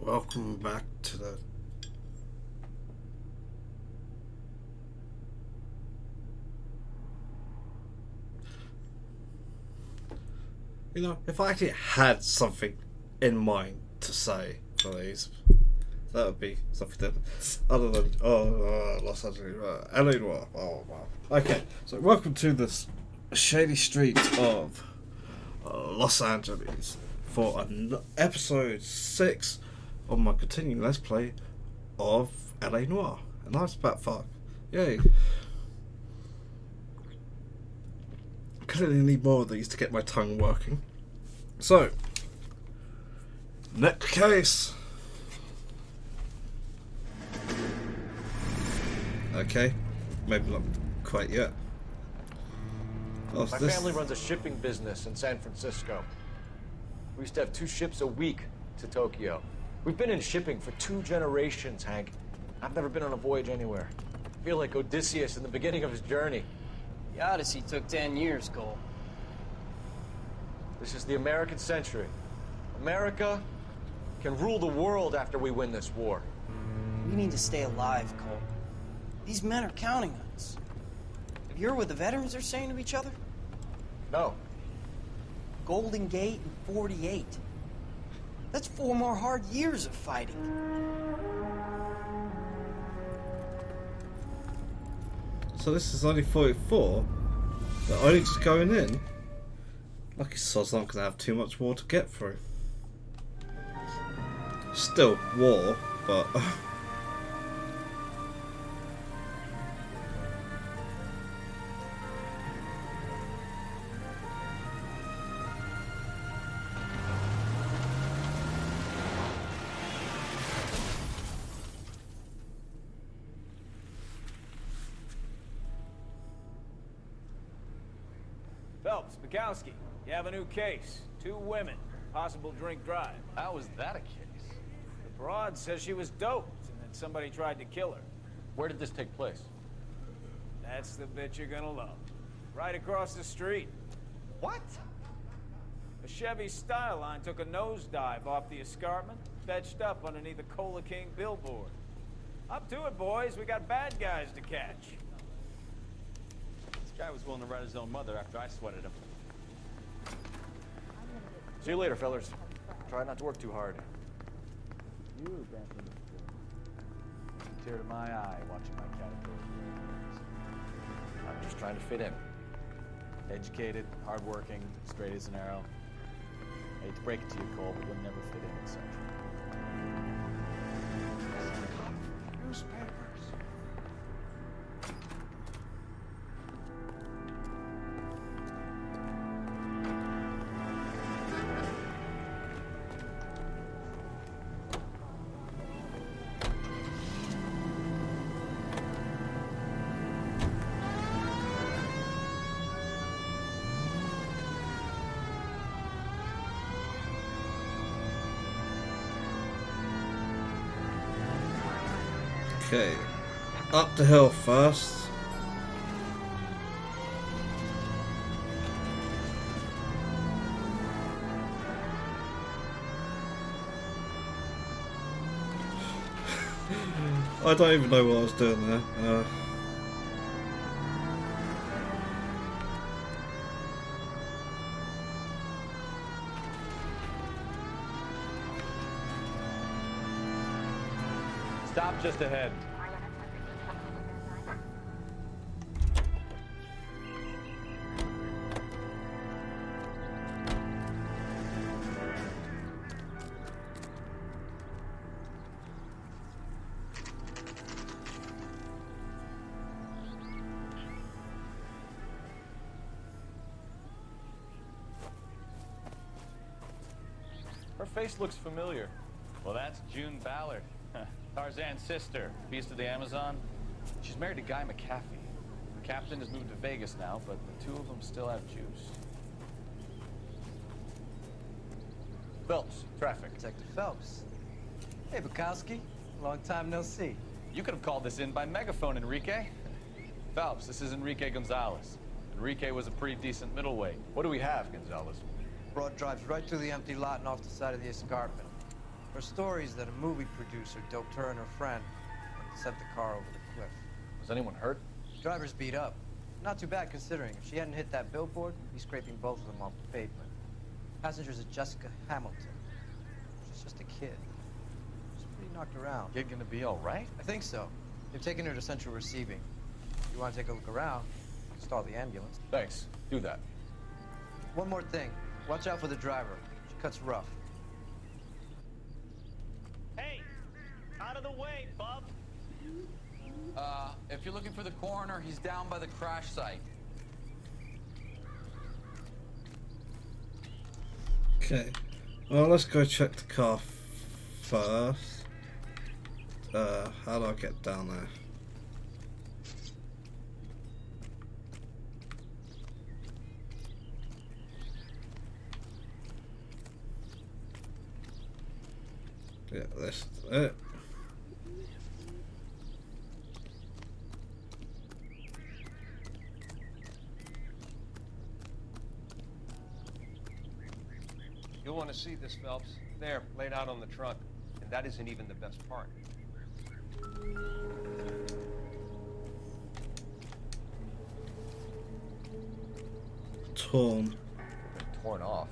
Welcome back to the if I actually had something in mind to say for these, that would be something different. Other than Los Angeles, LA Noire. Oh wow. Okay, so welcome to this shady streets of Los Angeles for episode 6 of my continuing let's play of LA Noire, and I'm Spatvark. Yay! Clearly need more of these to get my tongue working. So, next case. Okay, maybe not quite yet. My family runs a shipping business in San Francisco. We used to have 2 ships a week to Tokyo. We've been in shipping for 2 generations, Hank. I've never been on a voyage anywhere. I feel like Odysseus in the beginning of his journey. The Odyssey took 10 years, Cole. This is the American century. America can rule the world after we win this war. We need to stay alive, Cole. These men are counting on us. Have you heard what the veterans are saying to each other? No. Golden Gate in 48. That's 4 more hard years of fighting. So this is only 44? They're only just going in? Lucky sods aren't going to have too much war to get through. Still war, but... Phelps, Bukowski, you have a new case. 2 women, possible drink drive. How was that a case? The broad says she was doped and that somebody tried to kill her. Where did this take place? That's the bit you're gonna love. Right across the street. What? A Chevy Styline took a nosedive off the escarpment, fetched up underneath a Cola King billboard. Up to it, boys. We got bad guys to catch. This guy was willing to write his own mother after I sweated him. See you later, fellas. Try not to work too hard. You dancing this girl. Tear to my eye watching my caterpillar. I'm just trying to fit in. Educated, hardworking, straight as an arrow. I hate to break it to you, Cole, but you'll never fit in Central. Newspapers. Okay, up the hill first. I don't even know what I was doing there. Stop just ahead. Her face looks familiar. Well, that's June Ballard. Tarzan's sister, beast of the Amazon. She's married to Guy McAfee. The captain has moved to Vegas now, but the 2 of them still have juice. Phelps, traffic. Detective Phelps. Hey, Bukowski. Long time no see. You could have called this in by megaphone, Enrique. Phelps, this is Enrique Gonzalez. Enrique was a pretty decent middleweight. What do we have, Gonzalez? Broad drives right through the empty lot and off the side of the escarpment. Her story is that a movie producer doped her and her friend and sent the car over the cliff. Was anyone hurt? The driver's beat up. Not too bad considering. If she hadn't hit that billboard, we'd be scraping both of them off the pavement. Passenger's a Jessica Hamilton. She's just a kid. She's pretty knocked around. Kid gonna be all right? I think so. They've taken her to central receiving. If you want to take a look around, stall the ambulance. Thanks. Do that. One more thing. Watch out for the driver. She cuts rough. Hey, out of the way, bub. If you're looking for the coroner, he's down by the crash site. Okay. Well, let's go check the car first. How do I get down there? Yeah, this is it. You'll want to see this, Phelps. There, laid out on the trunk. And that isn't even the best part. Torn. They're torn off.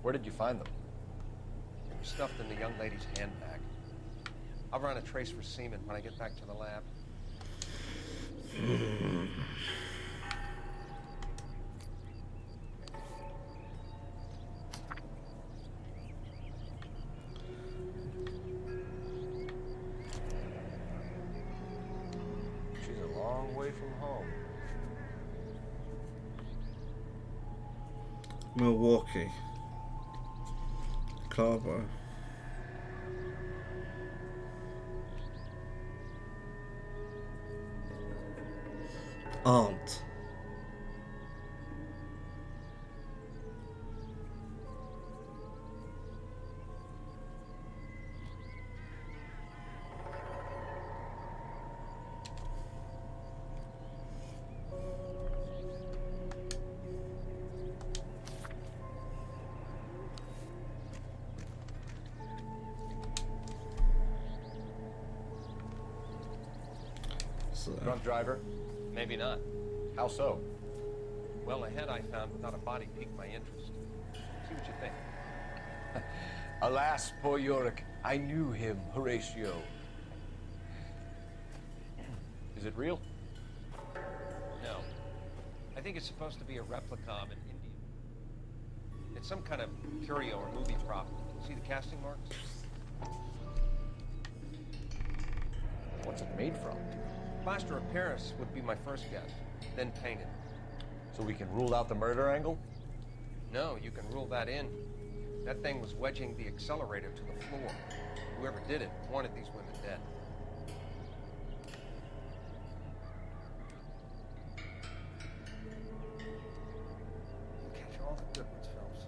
Where did you find them? They were stuffed in the young lady's handbag. I'll run a trace for semen when I get back to the lab. She's a long way from home. Milwaukee. Carbo. Aunt. Drunk driver? Maybe not. How so? Well, a head I found without a body piqued my interest. See what you think. Alas, poor Yorick. I knew him, Horatio. Is it real? No. I think it's supposed to be a replica of an Indian. It's some kind of curio or movie prop. See the casting marks? What's it made from? Plaster of Paris would be my first guess, then painted. So we can rule out the murder angle? No, you can rule that in. That thing was wedging the accelerator to the floor. Whoever did it wanted these women dead. Catch all the good ones, Phelps.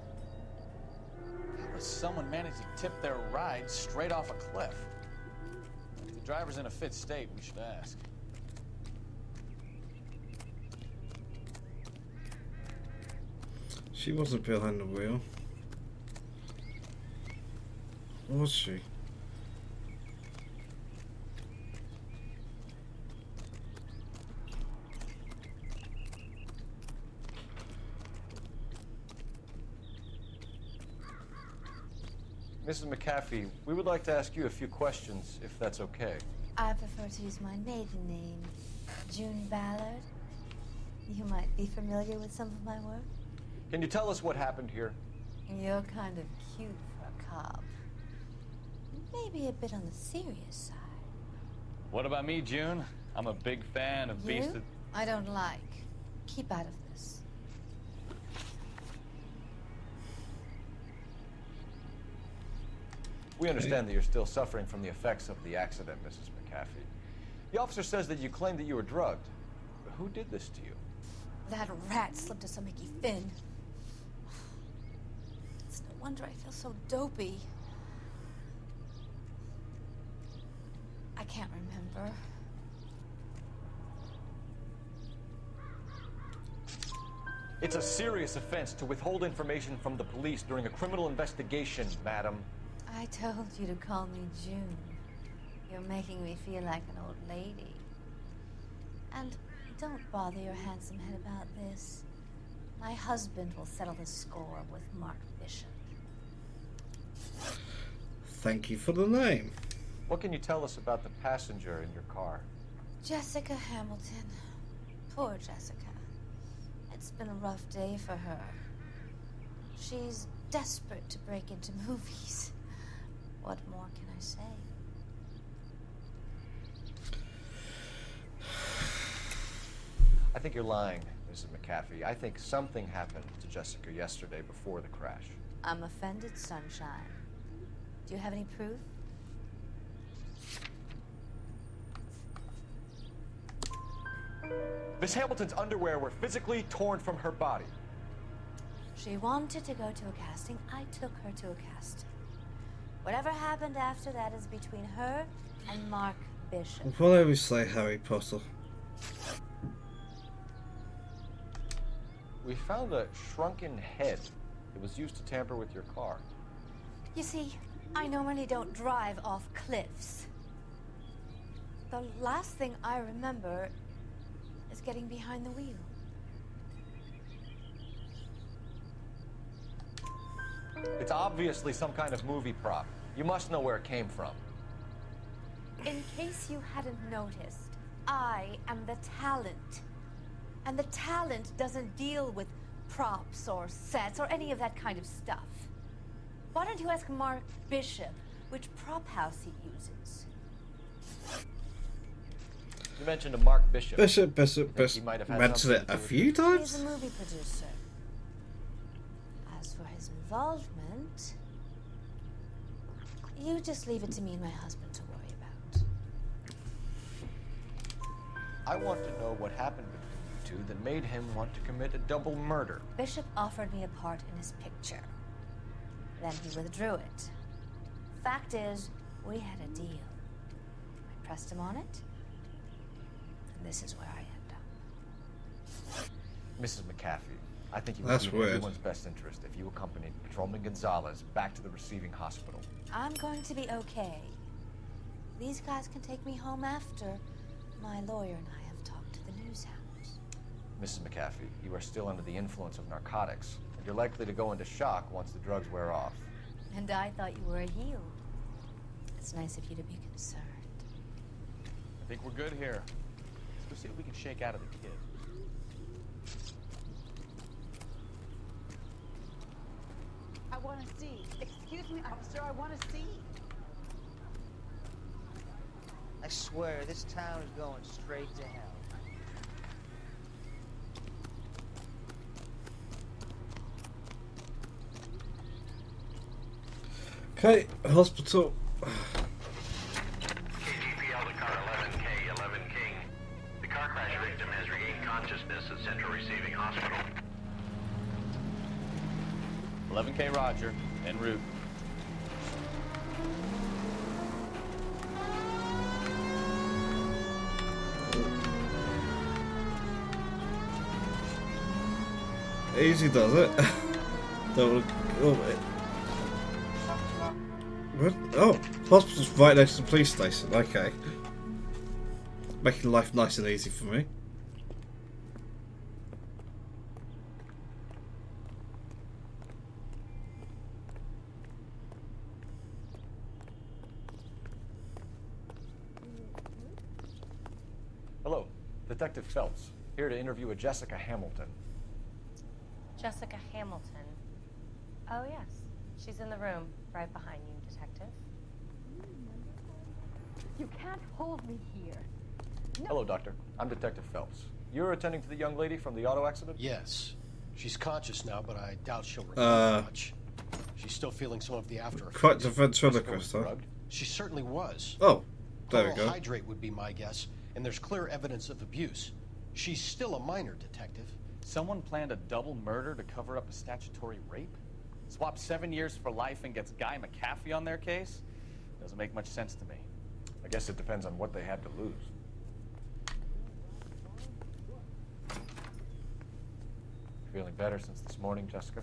How does someone manage to tip their ride straight off a cliff? If the driver's in a fit state, we should ask. She wasn't behind the wheel. Was she? Mrs. McAfee, we would like to ask you a few questions, if that's okay. I prefer to use my maiden name, June Ballard. You might be familiar with some of my work. Can you tell us what happened here? You're kind of cute for a cop. Maybe a bit on the serious side. What about me, June? I'm a big fan of Beast You? of... I don't like. Keep out of this. We understand that you're still suffering from the effects of the accident, Mrs. McAfee. The officer says that you claimed that you were drugged. But who did this to you? That rat slipped us some Mickey Finn. It's no wonder I feel so dopey. I can't remember. It's a serious offense to withhold information from the police during a criminal investigation, madam. I told you to call me June. You're making me feel like an old lady. And don't bother your handsome head about this. My husband will settle the score with Mark Bishop. Thank you for the name. What can you tell us about the passenger in your car? Jessica Hamilton. Poor Jessica. It's been a rough day for her. She's desperate to break into movies. What more can I say? I think you're lying, Mrs. McAfee. I think something happened to Jessica yesterday before the crash. I'm offended, Sunshine. Do you have any proof? Miss Hamilton's underwear were physically torn from her body. She wanted to go to a casting. I took her to a casting. Whatever happened after that is between her and Mark Bishop. What I always say, Harry Potter. We found a shrunken head. It was used to tamper with your car. You see, I normally don't drive off cliffs. The last thing I remember is getting behind the wheel. It's obviously some kind of movie prop. You must know where it came from. In case you hadn't noticed, I am the talent. And the talent doesn't deal with props or sets or any of that kind of stuff. Why don't you ask Mark Bishop which prop house he uses? You mentioned a Mark Bishop. Bishop. He might have had Mentioned something it to a do with few times. He's a movie producer. As for his involvement, you just leave it to me and my husband to worry about. I want to know what happened between you two that made him want to commit a double murder. Bishop offered me a part in his picture. Then he withdrew it. Fact is, we had a deal. I pressed him on it, and this is where I end up. Mrs. McAfee, I think it would That's be in weird. everyone's best interest if you accompanied Patrolman Gonzalez back to the receiving hospital. I'm going to be okay. These guys can take me home after my lawyer and I have talked to the news hounds. Mrs. McAfee, you are still under the influence of narcotics, and you're likely to go into shock once the drugs wear off. And I thought you were a heel. It's nice of you to be concerned. I think we're good here. Let's go see what we can shake out of the kid. I want to see. Excuse me, officer, I want to see. I swear, this town is going straight to hell. Okay, hospital. KGPL to car 11K, 11 King. The car crash victim has regained consciousness at Central Receiving Hospital. 11K Roger, en route. Easy does it. Don't. What? Oh, hospital's right next to the police station. Okay. Making life nice and easy for me. Hello, Detective Phelps, here to interview a Jessica Hamilton. Jessica Hamilton. Oh, yes. She's in the room, right behind you, Detective. You can't hold me here. No. Hello, Doctor. I'm Detective Phelps. You're attending to the young lady from the auto accident? Yes. She's conscious now, but I doubt she'll remember much. She's still feeling some of the after effects. Quite the ventriloquist, huh? She certainly was. Oh, there we go. Hydrate would be my guess, and there's clear evidence of abuse. She's still a minor, Detective. Someone planned a double murder to cover up a statutory rape? Swap 7 years for life and gets Guy McAfee on their case? Doesn't make much sense to me. I guess it depends on what they had to lose. Feeling better since this morning, Jessica?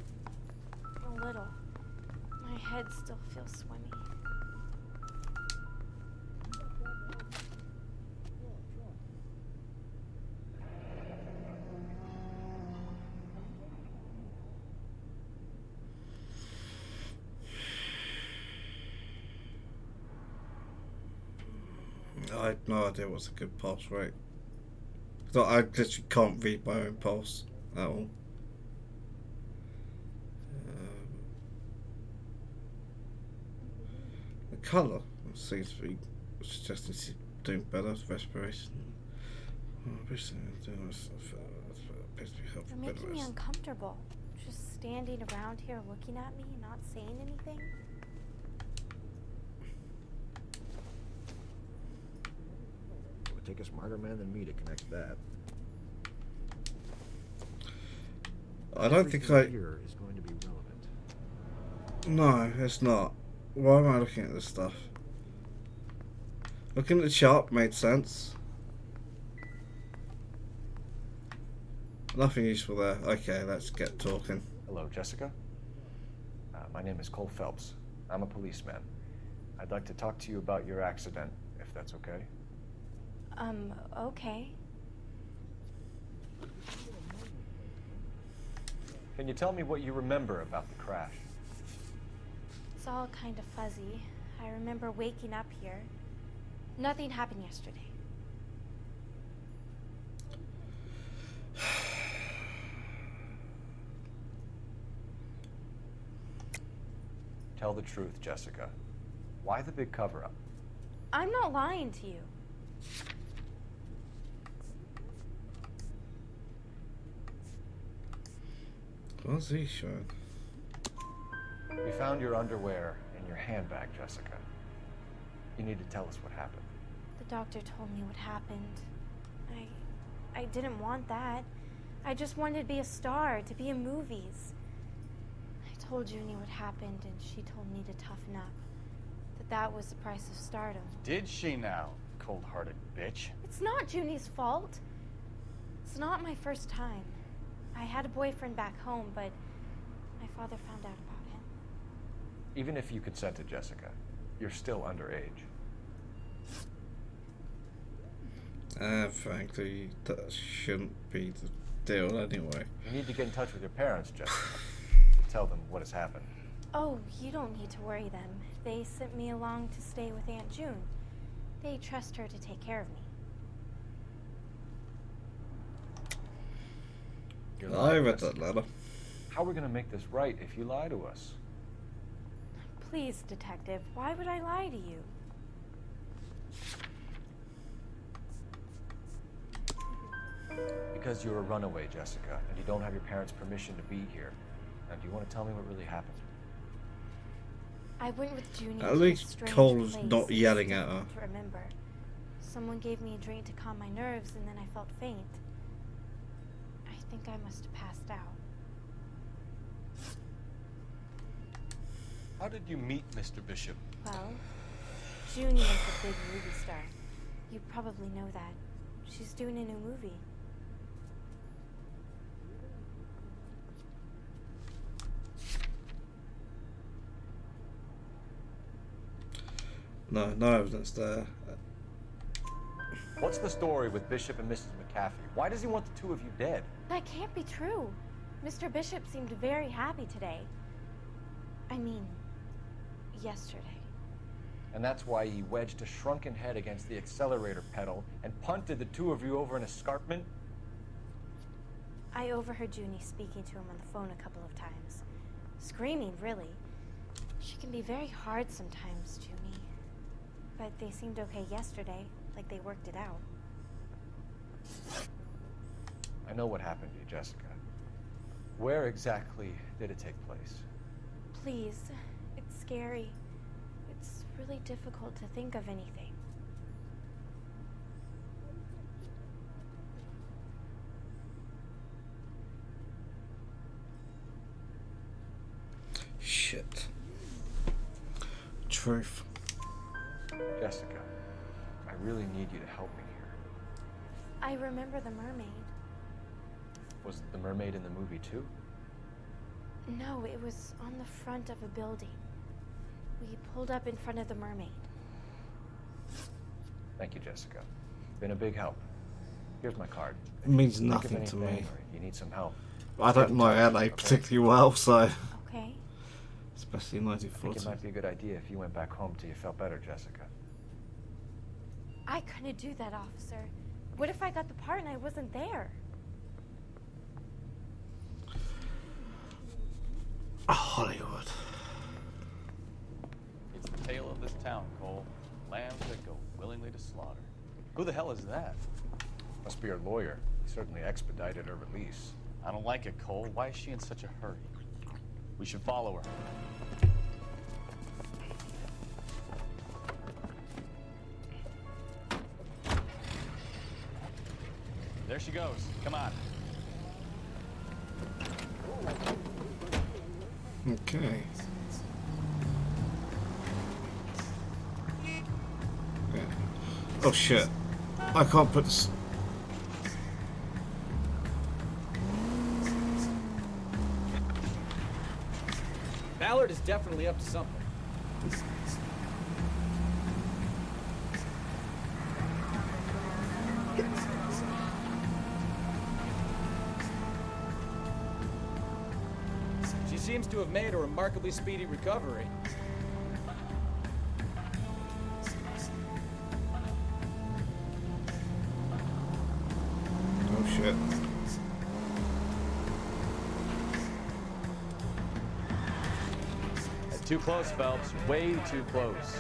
A little. My head still feels swimmy. I have no idea what's a good pulse rate. So I literally can't read my own pulse at all. The colour seems to be suggesting she's doing better. Respiration. You're making me uncomfortable. Just standing around here looking at me, not saying anything. It would take a smarter man than me to connect that. I don't think here is going to be relevant. No, it's not. Why am I looking at this stuff? Looking at the chart made sense. Nothing useful there. Okay, let's get talking. Hello, Jessica. My name is Cole Phelps. I'm a policeman. I'd like to talk to you about your accident, if that's okay. Okay. Can you tell me what you remember about the crash? It's all kind of fuzzy. I remember waking up here. Nothing happened yesterday. Tell the truth, Jessica. Why the big cover-up? I'm not lying to you. What's he showing? We found your underwear in your handbag, Jessica. You need to tell us what happened. The doctor told me what happened. I didn't want that. I just wanted to be a star, to be in movies. I told Junie what happened, and she told me to toughen up. That was the price of stardom. Did she now, cold-hearted bitch? It's not Junie's fault. It's not my first time. I had a boyfriend back home, but my father found out about him. Even if you consented, Jessica, you're still underage. Frankly, that shouldn't be the deal anyway. You need to get in touch with your parents, Jessica. Tell them what has happened. Oh, you don't need to worry them. They sent me along to stay with Aunt June. They trust her to take care of me. I read that letter. How are we going to make this right if you lie to us? Please, detective, why would I lie to you? Because you're a runaway, Jessica, and you don't have your parents' permission to be here. Now, do you want to tell me what really happened? I went with Junie. At least Cole's not yelling at her. To remember, someone gave me a drink to calm my nerves, and then I felt faint. I think I must have passed out. How did you meet Mr. Bishop? Well, Junie is a big movie star. You probably know that. She's doing a new movie. No evidence there. What's the story with Bishop and Mrs. McCaffrey? Why does he want the two of you dead? That can't be true. Mr. Bishop seemed very happy today. I mean, yesterday. And that's why he wedged a shrunken head against the accelerator pedal and punted the two of you over an escarpment? I overheard Junie speaking to him on the phone a couple of times. Screaming, really. She can be very hard sometimes, Junie. But they seemed okay yesterday, like they worked it out. I know what happened to you, Jessica. Where exactly did it take place? Please, it's scary. It's really difficult to think of anything. Shit. Truth. Jessica, I really need you to help me here. I remember the mermaid. Was the mermaid in the movie too? No, it was on the front of a building. We pulled up in front of the Mermaid. Thank you, Jessica. Been a big help. Here's my card. It means Think of nothing to anything me. or you need some help. I don't know LA particularly well, so. Okay. Especially in I think 1940. it might be a good idea if you went back home till you felt better, Jessica. I couldn't do that, officer. What if I got the part and I wasn't there? Hollywood. It's the tale of this town, Cole. Lambs that go willingly to slaughter. Who the hell is that? Must be her lawyer. He certainly expedited her release. I don't like it, Cole. Why is she in such a hurry? We should follow her. There she goes. Come on. Okay. Yeah. Oh shit. I can't put this. Ballard is definitely up to something. She seems to have made a remarkably speedy recovery. Oh shit. Too close, Phelps. Way too close.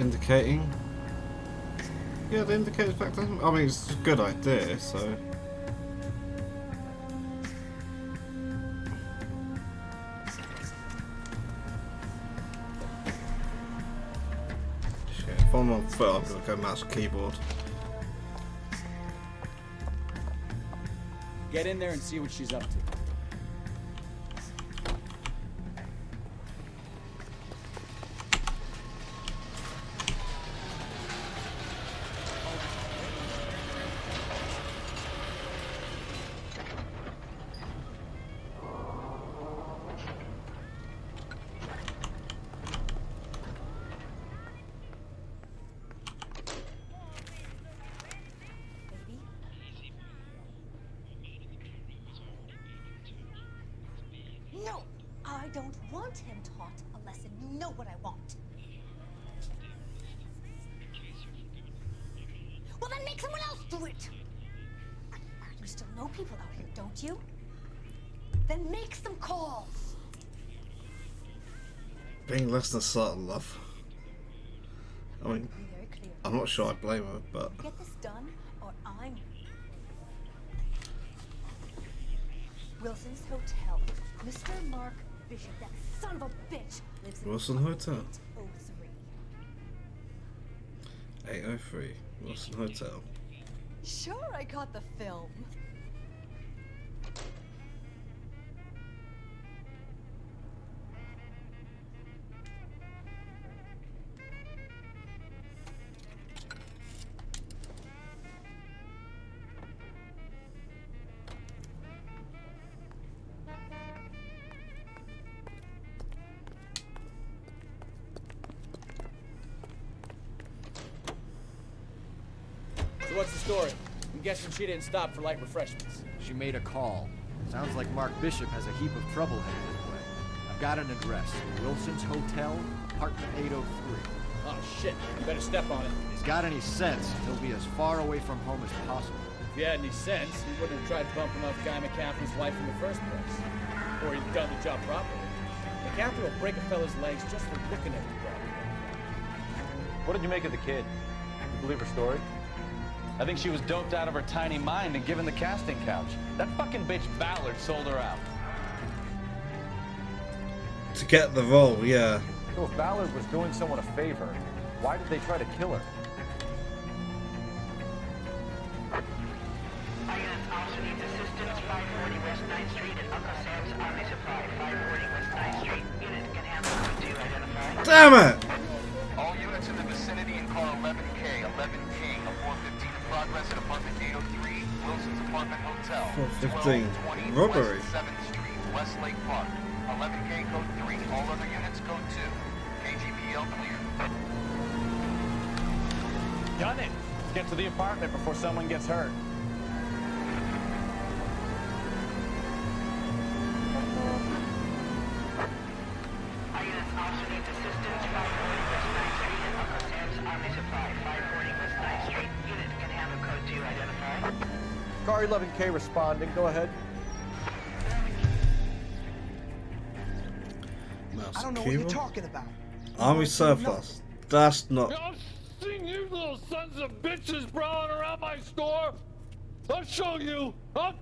Indicating. Yeah, the indicator's back down. I mean, it's a good idea, so. Shit, if I'm on foot, I'm gonna go mouse and keyboard. Get in there and see what she's up to. No, I don't want him taught a lesson. You know what I want. Well, then make someone else do it. You still know people out here, don't you? Then make some calls. Being less than certain, love. I mean, I'm not sure I blame her, but. Get this done, or I'm. Wilson's Hotel. Mr. Mark Bishop, that son of a bitch, lives in Wilson Hotel. 803. 803. Wilson Hotel. Sure, I caught the film. So what's the story? I'm guessing she didn't stop for light refreshments. She made a call. Sounds like Mark Bishop has a heap of trouble headed his way. I've got an address. Wilson's Hotel, apartment 803. Oh shit, you better step on it. If he's got any sense, he'll be as far away from home as possible. If he had any sense, he wouldn't have tried bumping off Guy McCaffrey's wife in the first place. Or he'd done the job properly. McCaffrey will break a fella's legs just for looking at the problem. What did you make of the kid? You believe her story? I think she was doped out of her tiny mind and given the casting couch. That fucking bitch Ballard sold her out. To get the role, yeah. So if Ballard was doing someone a favor, why did they try to kill her? Iron also needs assistance. 540 West 9th Street and Uncle Sam's Army Supply. 540 West 9th Street. Unit can handle 2 identified. Damn it! 415. Robbery. 7th Street, Westlake Park. 11K code 3. All other units code 2. KGPL clear. Gun it! Let's get to the apartment before someone gets hurt. Our units also need assistance. 540 West 9th Street and Uncle Sam's Army Supply. 540 West 9th Street. Unit can handle code 2 identified. Car 11K responding. Go ahead. Mouse I don't know what keyboard. you're talking about. Army surplus. That's not. I've seen you little sons of bitches prowling around my store. I'll show you. I'll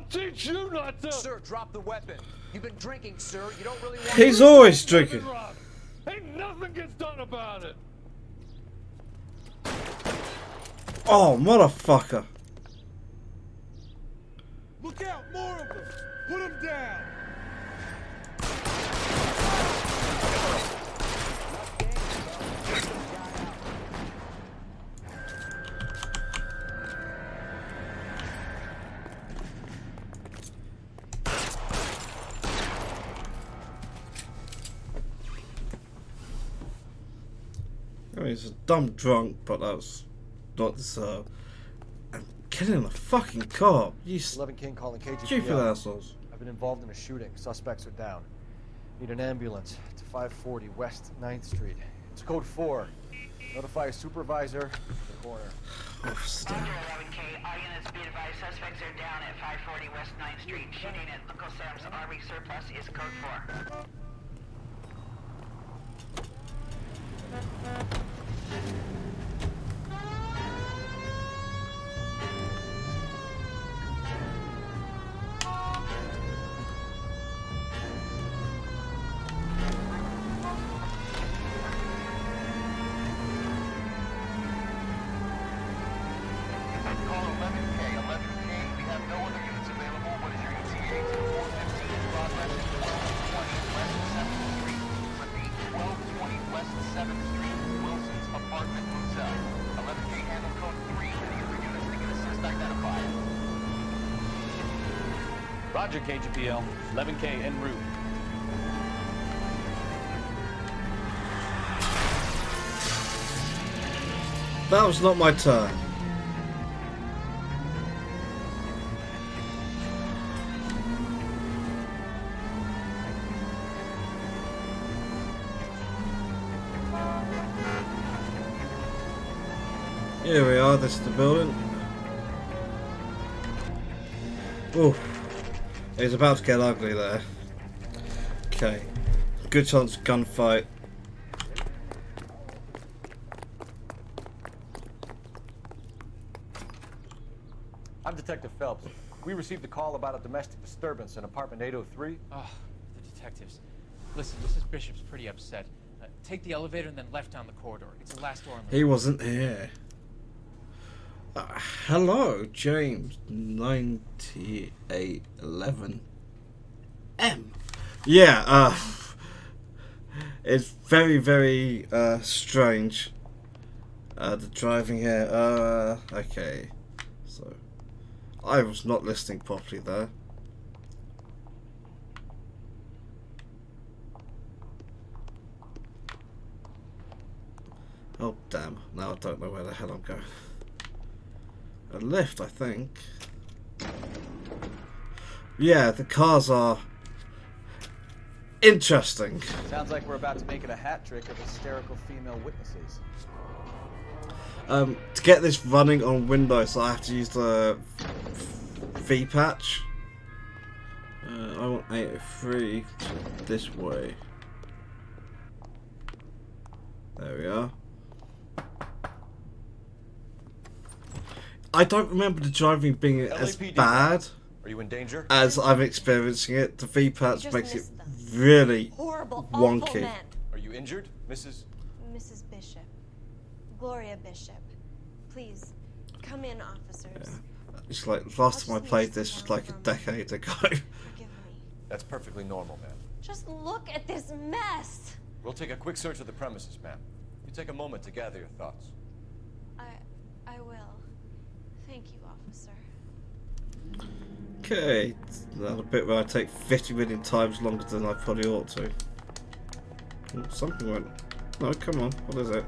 teach you not to. Sir, drop the weapon. You've been drinking, sir. You don't really want He's always drinking. Ain't nothing gets done about it. Oh, motherfucker. Look out, more of them. Put them down. I mean, he's a dumb drunk, but that's not deserved. And killing a fucking cop. You 11 King calling KGPL. stupid assholes. I've been involved in a shooting. Suspects are down. Need an ambulance to 540 West 9th Street. It's code 4. Notify a supervisor to the corner. Roger 11K. All units be advised. Suspects are down at 540 West 9th Street. Shooting at Uncle Sam's Army surplus is code 4. Call 11K. 11K, we have no other units available. What is your ETA to 415 progress? 1220 West 7th Street. Repeat, 1220 West 7th Street, Wilson's Apartment Hotel. 11K handle code 3. Any other units that can assist identify. Roger, KGPL. 11K en route. That was not my turn. Here we are, this is the building. Ooh, it's about to get ugly there. Okay, good chance of gunfight. I'm Detective Phelps. We received a call about a domestic disturbance in apartment 803. Oh, the detectives. Listen, Mrs. Bishop's pretty upset. Take the elevator and then left down the corridor. It's the last door on the He wasn't here. Hello, James 9811 M. Yeah, it's very, very strange. The driving here. Okay, so I was not listening properly there. Oh damn! Now I don't know where the hell I'm going. A lift, I think. Yeah, the cars are interesting. Sounds like we're about to make it a hat trick of hysterical female witnesses. To get this running on Windows, I have to use the V patch. I want 83 this way. There we are. I don't remember the driving being as bad Are you in danger? as I'm experiencing it. The V patch makes it really Horrible, wonky. awful men. Are you injured, Mrs. Mrs. Bishop. Gloria Bishop. Please, come in, officers. It's like last time I played this was like a decade ago. That's perfectly normal, ma'am. Just look at this mess. We'll take a quick search of the premises, ma'am. You take a moment to gather your thoughts. I will. Thank you, officer. Okay, another bit where I take 50 million times longer than I probably ought to. Oh, something went. No, come on. What is it?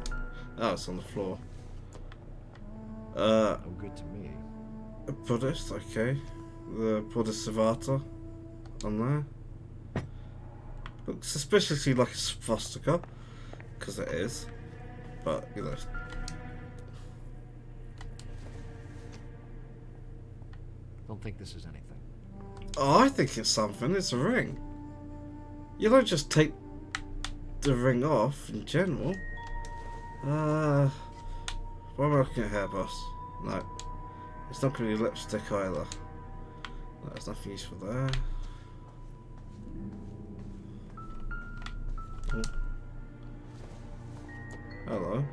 Oh, it's on the floor. No good to me. A Buddhist, okay. The Bodhisattva on there. Looks suspiciously like a swastika, because it is. But, you know. Don't think this is anything. Oh, I think it's something. It's a ring. You don't just take the ring off in general. Why am I looking at hair, boss? No. It's not going to be lipstick either. No, there's nothing useful there. Oh. Hello.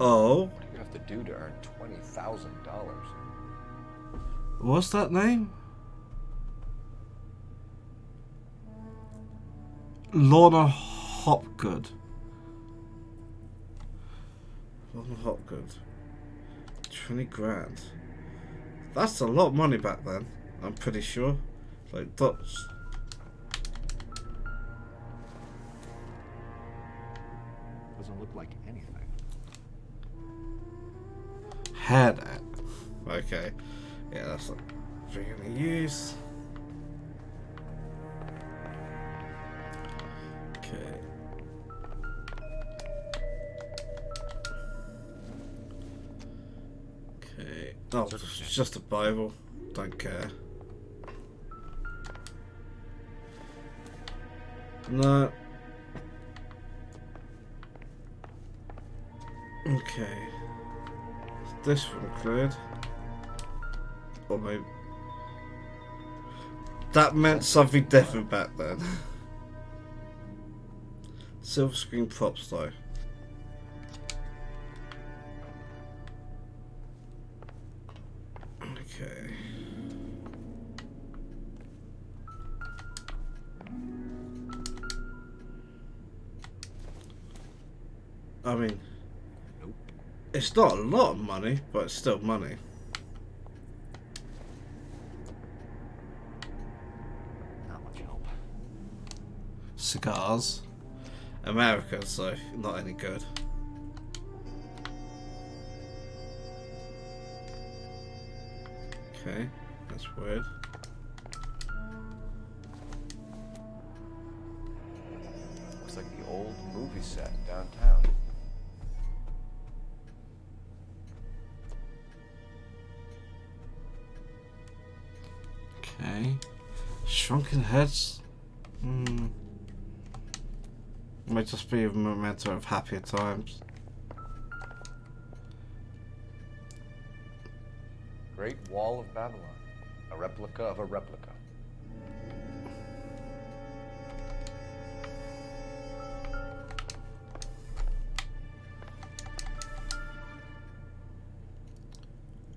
Oh. What do you have to do to earn $20,000? What's that name? Lorna Hopgood. Lorna Hopgood. 20 grand. That's a lot of money back then, I'm pretty sure. Like, that's... Doesn't look like anything. Hair net. Okay. Yeah, that's not really any use. Okay. Okay. Oh, it's just a Bible. Don't care. No. Okay. Is this one cleared? Or maybe... That meant something different back then. Silver screen props though. Okay. I mean, it's not a lot of money, but it's still money. Not much help. Cigars. America, so not any good. Okay, that's weird. Looks like the old movie set downtown. Okay. Shrunken heads? Might just be a memento of happier times. Great Wall of Babylon. A replica of a replica.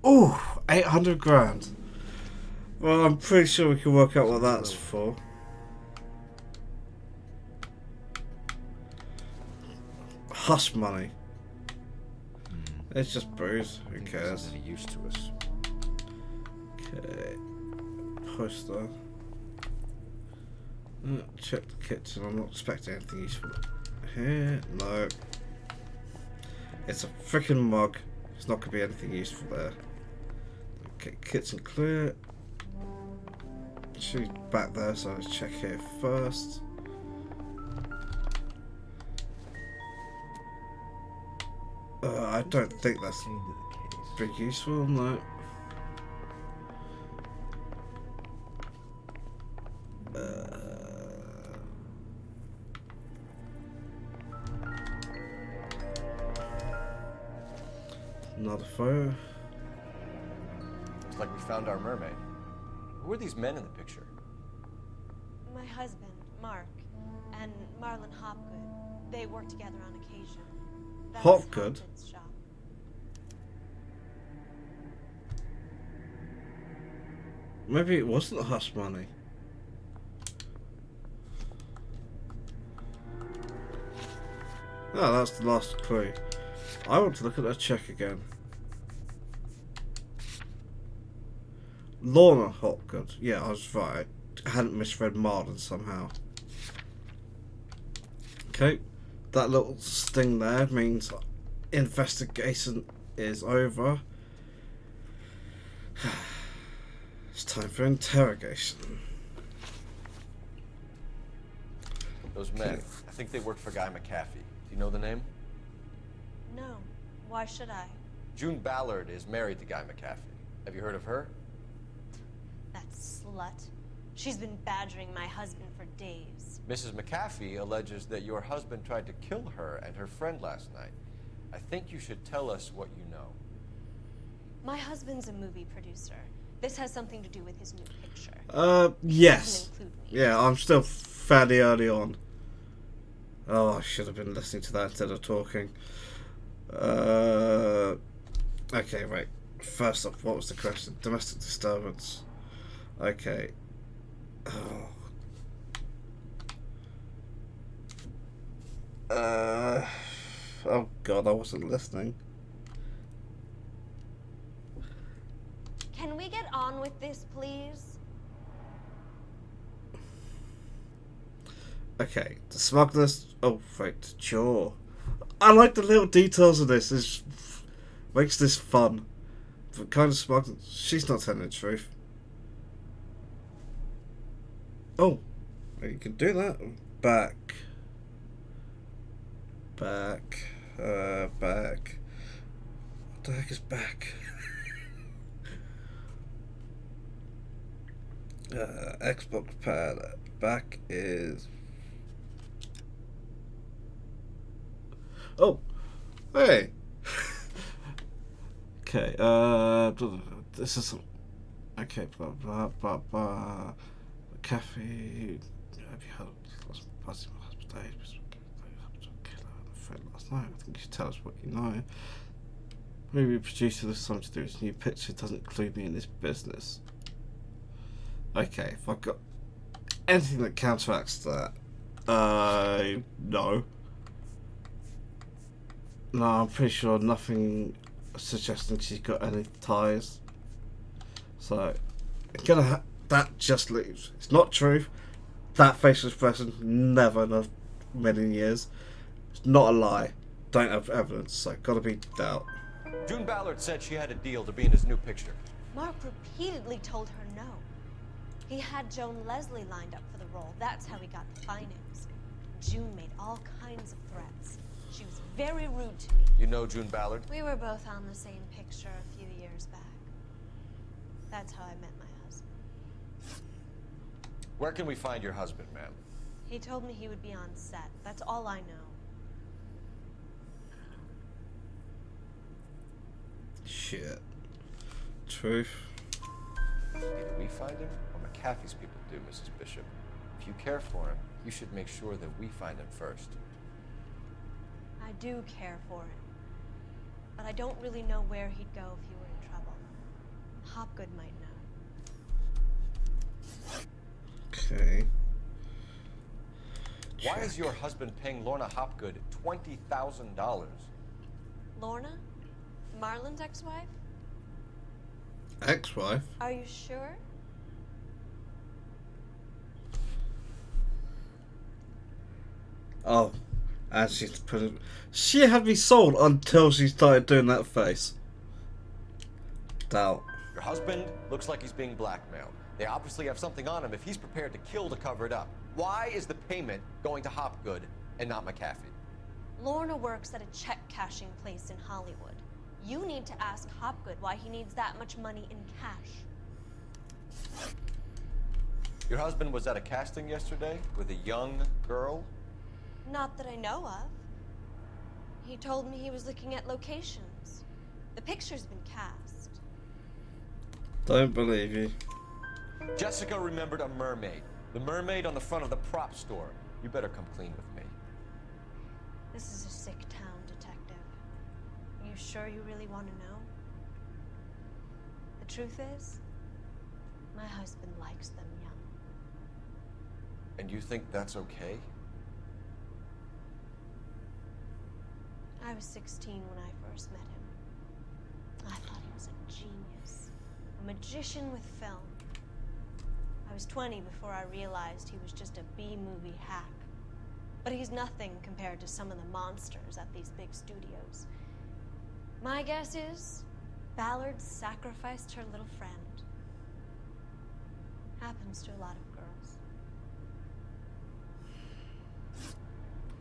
Ooh, 800 grand. Well, I'm pretty sure we can work out what that's for. Hush money. It's just booze. Who cares? Any use to us? Okay. Poster. Check the kitchen. I'm not expecting anything useful here. No. It's a freaking mug. It's not going to be anything useful there. Okay, kitchen clear. She's back there, so let's check here first. I don't think that's big useful, no. Another photo. Looks like we found our mermaid. Who are these men in the picture? My husband, Mark, and Marlon Hopgood. They work together on occasion. That's Hopgood? Hampton's shop. Maybe it wasn't hush money. Oh, that's the last clue. I want to look at that check again. Lorna Hopgood. Yeah, I was right. I hadn't misread Marlon somehow. Okay, that little sting there means investigation is over. It's time for interrogation. Those men, I think they work for Guy McAfee. Do you know the name? No. Why should I? June Ballard is married to Guy McAfee. Have you heard of her? That slut. She's been badgering my husband for days. Mrs. McAfee alleges that your husband tried to kill her and her friend last night. I think you should tell us what you know. My husband's a movie producer. This has something to do with his new picture. Yes. Yeah, I'm still fairly early on. Oh, I should have been listening to that instead of talking. Okay, wait. First off, what was the question? Domestic disturbance. Okay. Oh God, I wasn't listening. Can we get on with this, please? Okay, the smugness. Oh, wait, sure. I like the little details of this. It makes this fun. The kind of smugness. She's not telling the truth. Oh, you can do that. Back. What the heck is back? Xbox pad. Back is. Oh, hey. Okay. This is. Okay. Blah blah blah blah. Cafe. Have you heard of passing my husband's day? Last night. I think you should tell us what you know. Maybe the producer has something to do with his new picture. Doesn't include me in this business. Okay, if I've got anything that counteracts that, no. No, I'm pretty sure nothing suggesting she's got any ties. So, that just leaves. It's not true. That facial expression, never in a million years. It's not a lie. Don't have evidence, so gotta be doubt. June Ballard said she had a deal to be in his new picture. Mark repeatedly told her no. He had Joan Leslie lined up for the role. That's how he got the finance. June made all kinds of threats. She was very rude to me. You know June Ballard? We were both on the same picture a few years back. That's how I met my husband. Where can we find your husband, ma'am? He told me he would be on set. That's all I know. Shit. Truth. Either we find him or McAfee's people do, Mrs. Bishop. If you care for him, you should make sure that we find him first. I do care for him. But I don't really know where he'd go if he were in trouble. Hopgood might know. Okay. Why is your husband paying Lorna Hopgood $20,000? Lorna? Marlon's ex-wife? Ex-wife? Are you sure? Oh, and she's put it. She had me sold until she started doing that face. Doubt. Your husband looks like he's being blackmailed. They obviously have something on him if he's prepared to kill to cover it up. Why is the payment going to Hopgood and not McAfee? Lorna works at a check-cashing place in Hollywood. You need to ask Hopgood why he needs that much money in cash. Your husband was at a casting yesterday with a young girl? Not that I know of. He told me he was looking at locations. The picture's been cast. Don't believe you. Jessica remembered a mermaid. The mermaid on the front of the prop store. You better come clean with me. This is a sick town, Detective. You sure you really want to know? The truth is, my husband likes them young. And you think that's okay? I was 16 when I first met him. I thought he was a genius. A magician with film. I was 20 before I realized he was just a B-movie hack. But he's nothing compared to some of the monsters at these big studios. My guess is Ballard sacrificed her little friend. Happens to a lot of girls.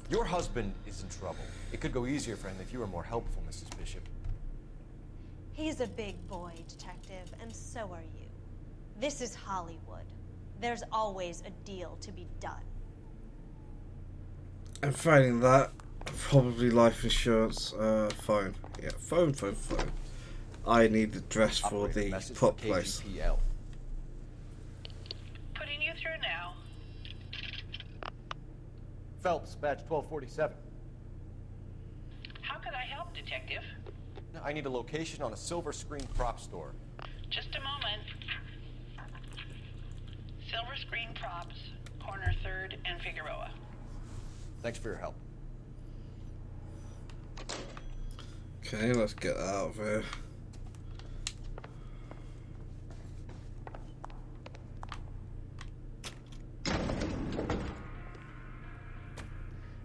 Your husband is in trouble. It could go easier for him if you were more helpful, Mrs. Bishop. He's a big boy, detective, and so are you. This is Hollywood. There's always a deal to be done. And failing that, probably life insurance, phone. Yeah, phone. I need the dress for the prop place. Putting you through now. Phelps, badge 1247. How can I help, Detective? I need a location on a silver screen prop store. Just a moment. Silver Screen Props, corner 3rd and Figueroa. Thanks for your help. Okay, let's get out of here.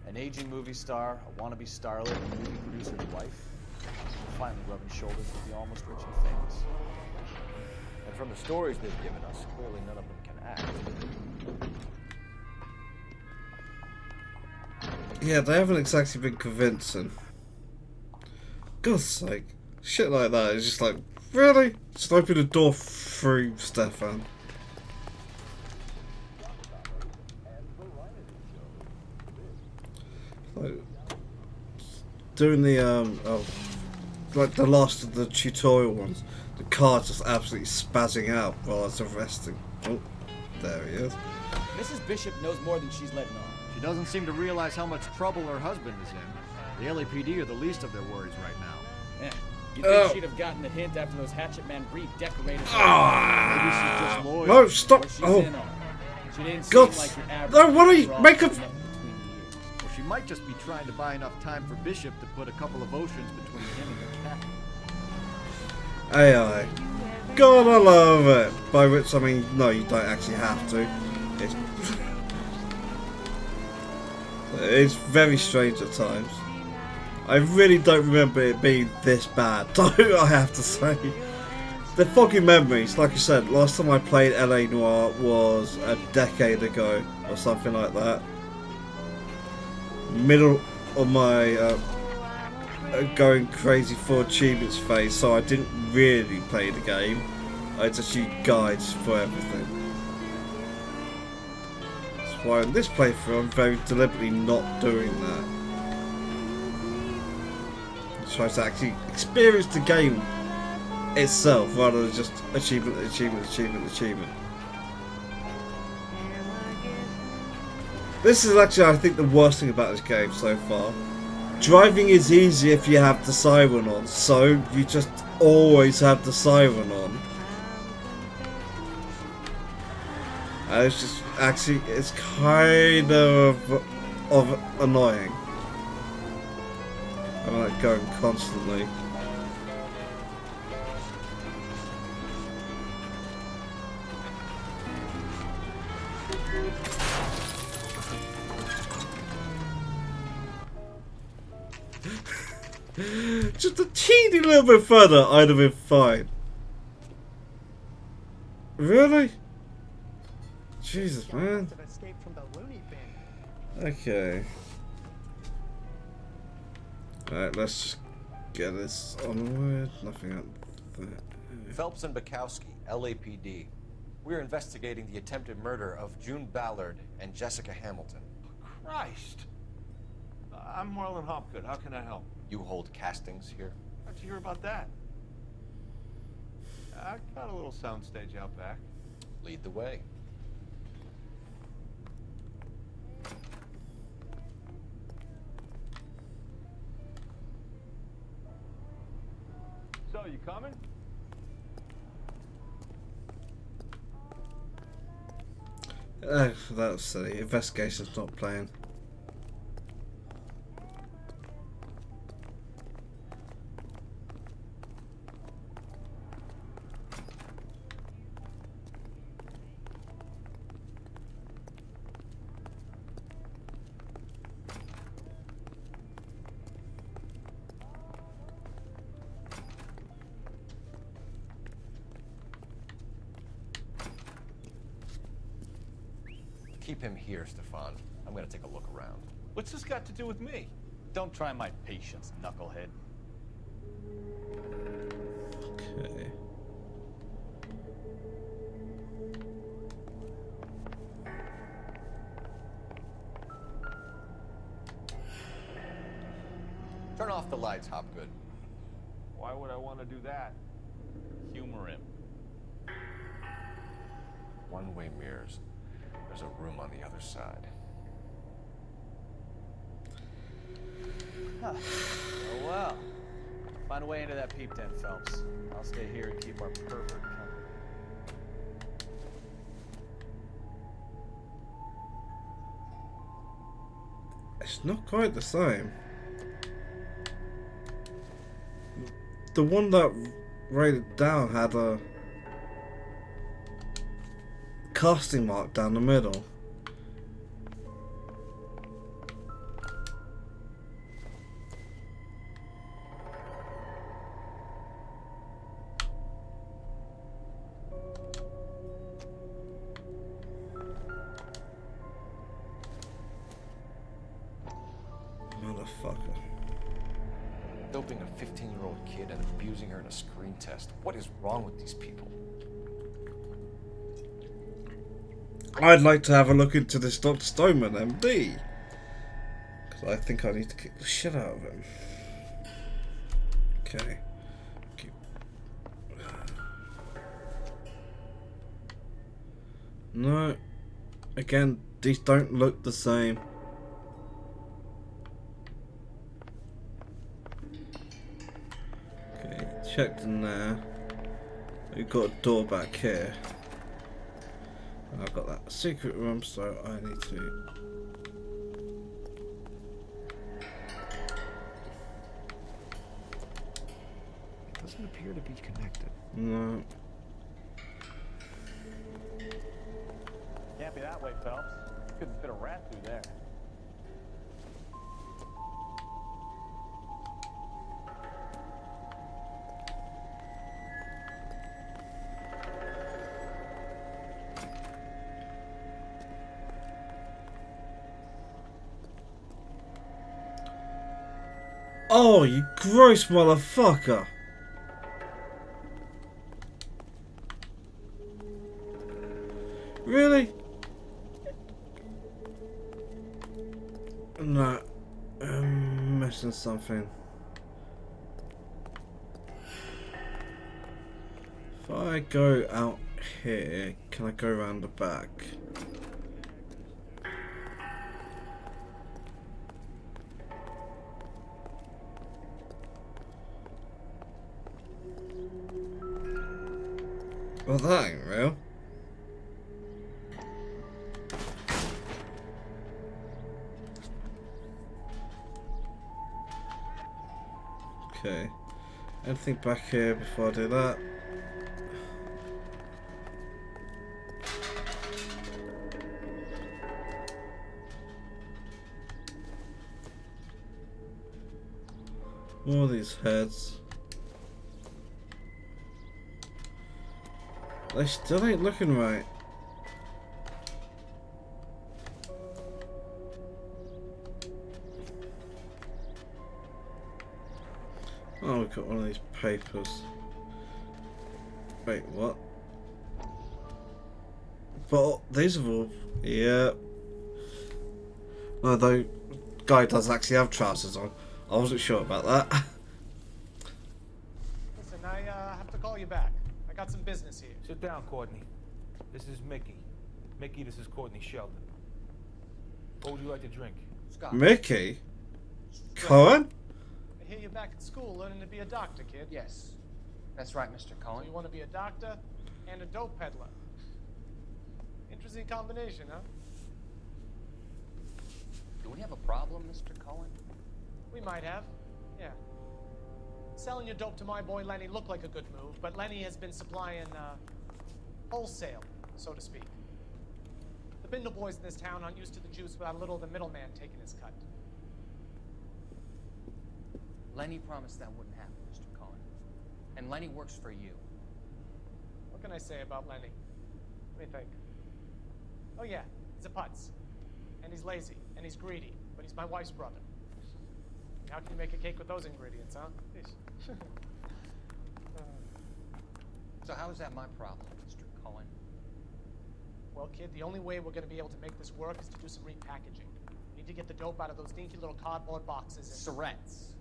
An aging movie star, a wannabe starlet, a movie producer's wife, finally rubbing shoulders with the almost rich and famous. And from the stories they've given us, clearly none of them can act. Yeah, they haven't exactly been convincing. God's sake. Shit like that is just like, really? Just open the door through Stefan. Like, doing the, like the last of the tutorial ones, the car's just absolutely spazzing out while it's arresting. Oh, there he is. Mrs. Bishop knows more than she's letting on. She doesn't seem to realize how much trouble her husband is in. The LAPD are the least of their worries right now. Yeah. You'd think she'd have gotten the hint after those Hatchet Man redecorated. Maybe she's just loyal. No, stop! She's Oh, in on it. She didn't God! seem like your average No, what are you broad make up? with nothing between the ears. Or she might just be trying to buy enough time for Bishop to put a couple of oceans between him and the cat. AI. God, I love it. By which I mean, no, you don't actually have to. It's very strange at times. I really don't remember it being this bad, though, I have to say. The foggy memories, like I said, last time I played LA Noire was a decade ago, or something like that. Middle of my going crazy for achievements phase, so I didn't really play the game. I just used guides for everything. That's why in this playthrough I'm very deliberately not doing that. I try to actually experience the game itself rather than just achievement. This is actually, I think, the worst thing about this game so far. Driving is easy if you have the siren on, so you just always have the siren on. And it's just, actually, it's kind of annoying. I'm like going constantly. Just a teeny little bit further, I'd have been fine. Really? Jesus, man. Okay. Alright, let's just get this onward. Nothing out there. Phelps and Bukowski, LAPD. We're investigating the attempted murder of June Ballard and Jessica Hamilton. Christ. I'm Marlon Hopgood. How can I help? You hold castings here? How'd you hear about that? I got a little soundstage out back. Lead the way. So, you coming? That was silly. Investigation's not playing. Keep him here, Stefan. I'm gonna take a look around. What's this got to do with me? Don't try my patience, knucklehead. Okay. Turn off the lights, Hopgood. Why would I want to do that? Humor him. One-way mirrors. There's a room on the other side. Huh. Oh well. Find a way into that peep den, Phelps. I'll stay here and keep our pervert company. It's not quite the same. The one that rated down had a casting mark down the middle. Motherfucker. Doping a 15-year-old kid and abusing her in a screen test. What is wrong with these people? I'd like to have a look into this Dr. Stoneman, MD. Because I think I need to kick the shit out of him. Okay. No. Again, these don't look the same. Okay, checked in there. We've got a door back here. And I've got that secret room, so I need to... Doesn't appear to be connected. No. Can't be that way, Phelps. Couldn't fit a rat through there. Oh, you gross motherfucker! Really? No, I'm missing something. If I go out here, can I go around the back? Well, that ain't real. Okay. Anything back here before I do that? More of these heads. They still ain't looking right. Oh, we've got one of these papers. Wait, what? But these are all... Yeah. Although, guy does actually have trousers on. I wasn't sure about that. Listen, I have to call you back. I got some business here. Sit down, Courtney. This is Mickey. Mickey, this is Courtney Sheldon. What would you like to drink? Scott. Mickey? Cohen? I hear you're back at school learning to be a doctor, kid. Yes. That's right, Mr. Cohen. So you want to be a doctor and a dope peddler. Interesting combination, huh? Do we have a problem, Mr. Cohen? We might have, yeah. Selling your dope to my boy Lenny looked like a good move, but Lenny has been supplying, wholesale, so to speak. The Bindle boys in this town aren't used to the juice without a little of the middleman taking his cut. Lenny promised that wouldn't happen, Mr. Cohen. And Lenny works for you. What can I say about Lenny? Let me think. Oh yeah, He's a putz. And he's lazy. And he's greedy. But he's my wife's brother. How can you make a cake with those ingredients, huh? Jeez. So how is that my problem, Mr. Cohen? Well, kid, the only way we're going to be able to make this work is to do some repackaging. We need to get the dope out of those dinky little cardboard boxes and... Surrets.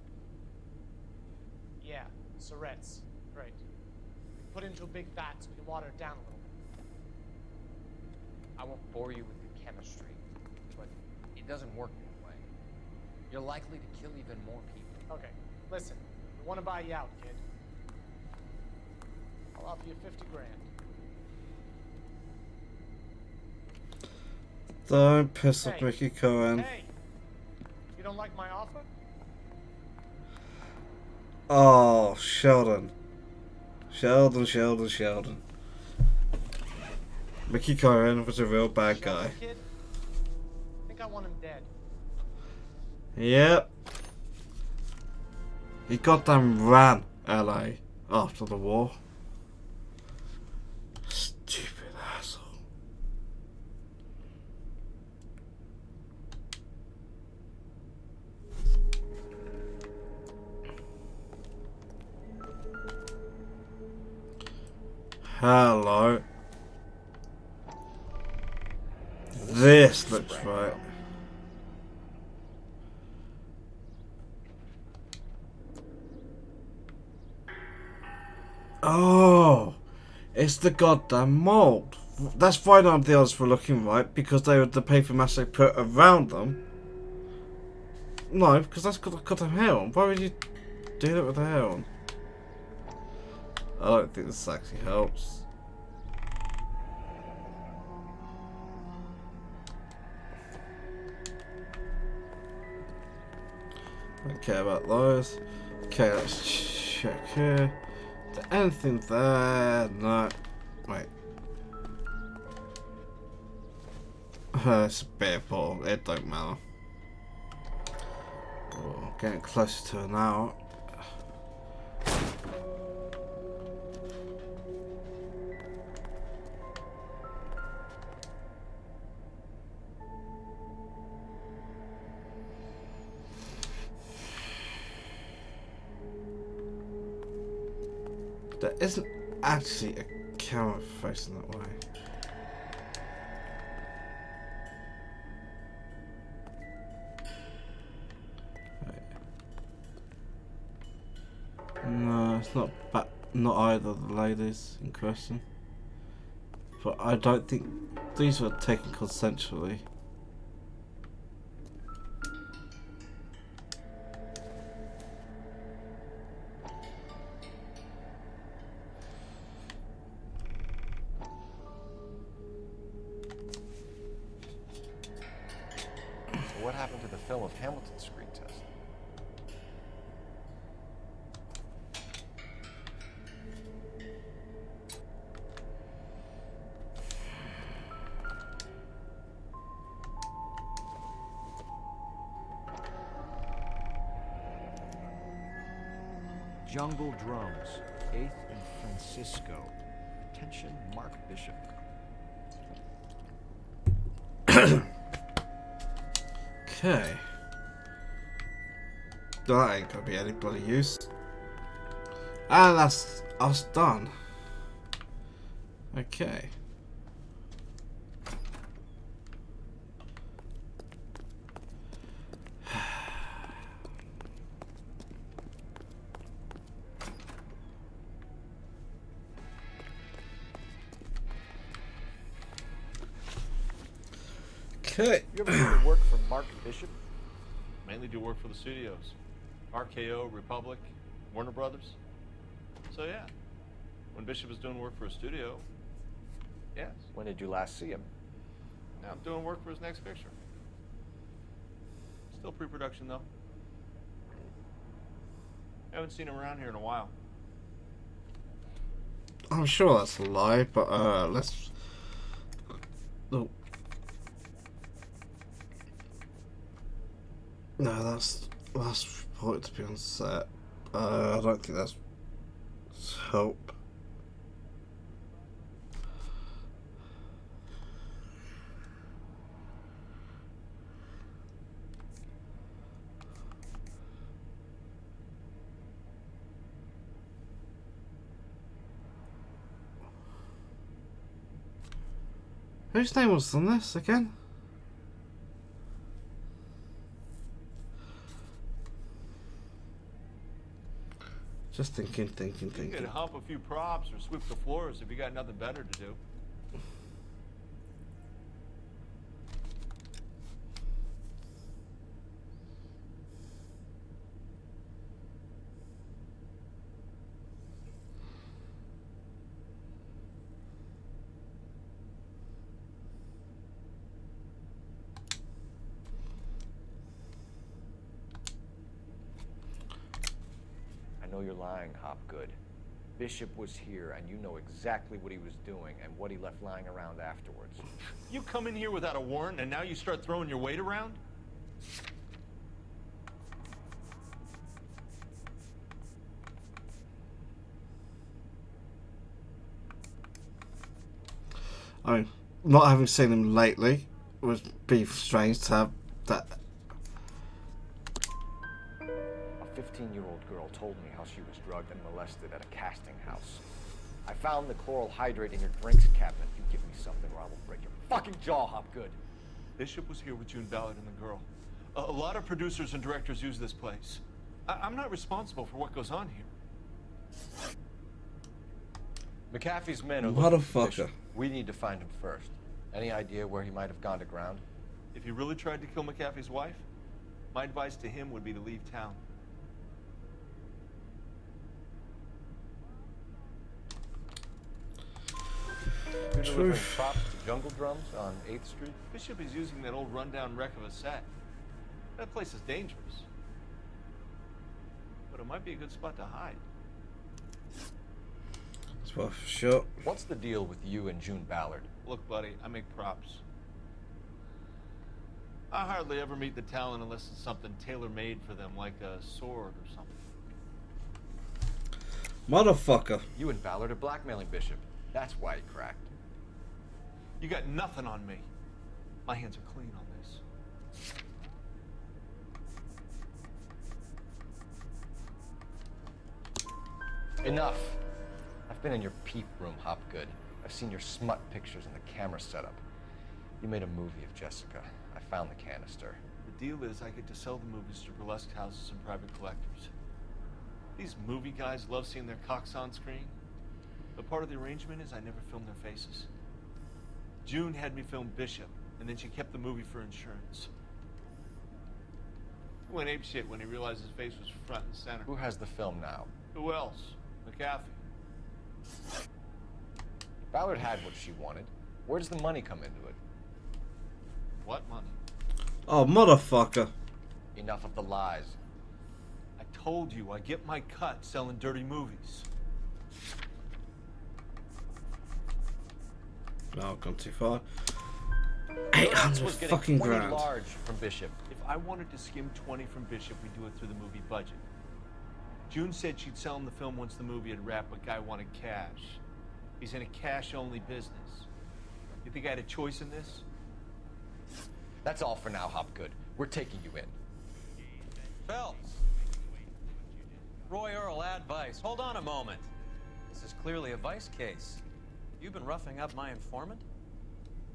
Yeah, surrets. Right. Put it into a big vat so we can water it down a little bit. I won't bore you with the chemistry, but it doesn't work that way. You're likely to kill even more people. Okay, listen. We want to buy you out, kid. I'll offer you 50 grand. Don't piss off Mickey Cohen. Hey! You don't like my offer? Oh, Sheldon. Sheldon. Mickey Cohen was a real bad guy. Kid? I think I want him dead. Yep. He goddamn ran LA after the war. Stupid asshole. Hello. This looks right. Oh, it's the goddamn mold. That's why none of the others were looking right, because they were the paper mache they put around them. No, because that's got the goddamn hair on. Why would you do that with the hair on? I don't think this actually helps. Don't care about those. Okay, let's check here. Is there anything there? No. Wait. It's a beer bottle. It don't matter. Oh, getting closer to an hour. There isn't actually a camera facing that way. No, it's not either of the ladies in question. But I don't think these were taken consensually. So what happened to the film of Hamilton's screen test? Jungle Drums, 8th and Francisco. Attention, Mark Bishop. Okay. That ain't gonna be any bloody use. And that's us done. Okay. Okay. You ever heard of work for Mark Bishop? Mainly do work for the studios. RKO, Republic, Warner Brothers. So yeah, when Bishop is doing work for a studio, yes. When did you last see him? Now I'm doing work for his next picture. Still pre-production though. Haven't seen him around here in a while. I'm sure that's a lie, but let's. Oh. No, that's reported to be on set. I don't think that's help. Whose name was on this again? Just thinking. You could hump a few props or sweep the floors if you got nothing better to do. I know you're lying, Hopgood. Bishop was here, and you know exactly what he was doing and what he left lying around afterwards. You come in here without a warrant, and now you start throwing your weight around? I mean, not having seen him lately would be strange to have that. A 15-year-old girl told me how she was drugged and molested at a casting house. I found the chloral hydrate in your drinks cabinet. You give me something or I will break your fucking jaw, Hopgood. Bishop was here with June, Ballard, and the girl. A lot of producers and directors use this place. I'm not responsible for what goes on here. McAfee's men are looking for Motherfucker. Bishop. We need to find him first. Any idea where he might have gone to ground? If he really tried to kill McAfee's wife, my advice to him would be to leave town. You're delivering props to Jungle Drums on 8th Street? Bishop is using that old rundown wreck of a set. That place is dangerous. But it might be a good spot to hide. It's worth a shot. What's the deal with you and June Ballard? Look, buddy, I make props. I hardly ever meet the talent unless it's something tailor-made for them, like a sword or something. Motherfucker. You and Ballard are blackmailing Bishop. That's why he cracked. You got nothing on me. My hands are clean on this. Enough. I've been in your peep room, Hopgood. I've seen your smut pictures and the camera setup. You made a movie of Jessica. I found the canister. The deal is I get to sell the movies to burlesque houses and private collectors. These movie guys love seeing their cocks on screen. But part of the arrangement is I never film their faces. June had me film Bishop, and then she kept the movie for insurance. He went apeshit when he realized his face was front and center. Who has the film now? Who else? McAfee. Ballard had what she wanted. Where does the money come into it? What money? Oh, motherfucker. Enough of the lies. I told you I get my cut selling dirty movies. No, I've gone too far. Perhaps 800 was getting fucking 20 grand. large from Bishop. If I wanted to skim 20 from Bishop, we'd do it through the movie budget. June said she'd sell him the film once the movie had wrapped, but Guy wanted cash. He's in a cash-only business. You think I had a choice in this? That's all for now, Hopgood. We're taking you in. Phelps! Roy Earl, advice. Hold on a moment. This is clearly a vice case. You've been roughing up my informant?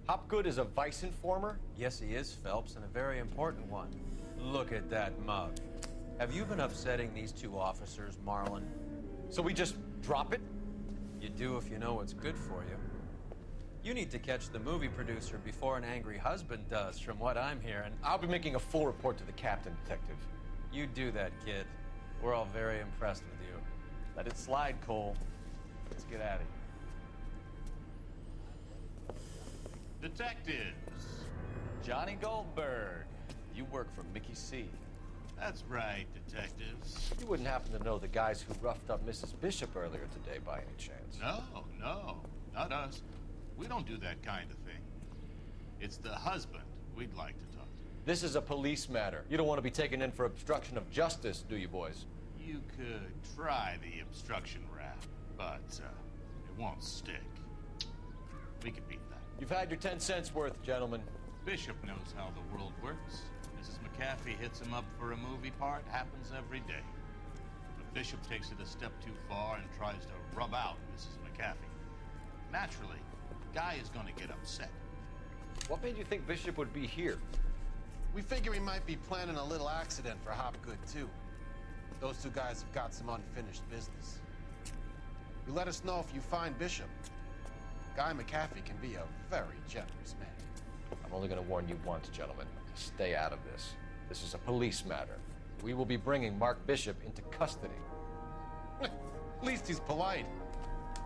Hopgood is a vice informer? Yes, he is, Phelps, and a very important one. Look at that mug. Have you been upsetting these two officers, Marlin? So we just drop it? You do if you know what's good for you. You need to catch the movie producer before an angry husband does, from what I'm hearing. I'll be making a full report to the captain, Detective. You do that, kid. We're all very impressed with you. Let it slide, Cole. Let's get at it. Detectives. Johnny Goldberg. You work for Mickey C. That's right, detectives. You wouldn't happen to know the guys who roughed up Mrs. Bishop earlier today by any chance? No, not us. We don't do that kind of thing. It's the husband we'd like to talk to. This is a police matter. You don't want to be taken in for obstruction of justice, do you, boys? You could try the obstruction rap, but it won't stick. We can beat that. You've had your 10 cents worth, gentlemen. Bishop knows how the world works. Mrs. McAfee hits him up for a movie part, happens every day. But Bishop takes it a step too far and tries to rub out Mrs. McAfee. Naturally, Guy is going to get upset. What made you think Bishop would be here? We figure he might be planning a little accident for Hopgood, too. Those two guys have got some unfinished business. You let us know if you find Bishop. Guy McAfee can be a very generous man. I'm only going to warn you once, gentlemen. Stay out of this. This is a police matter. We will be bringing Mark Bishop into custody. At least he's polite.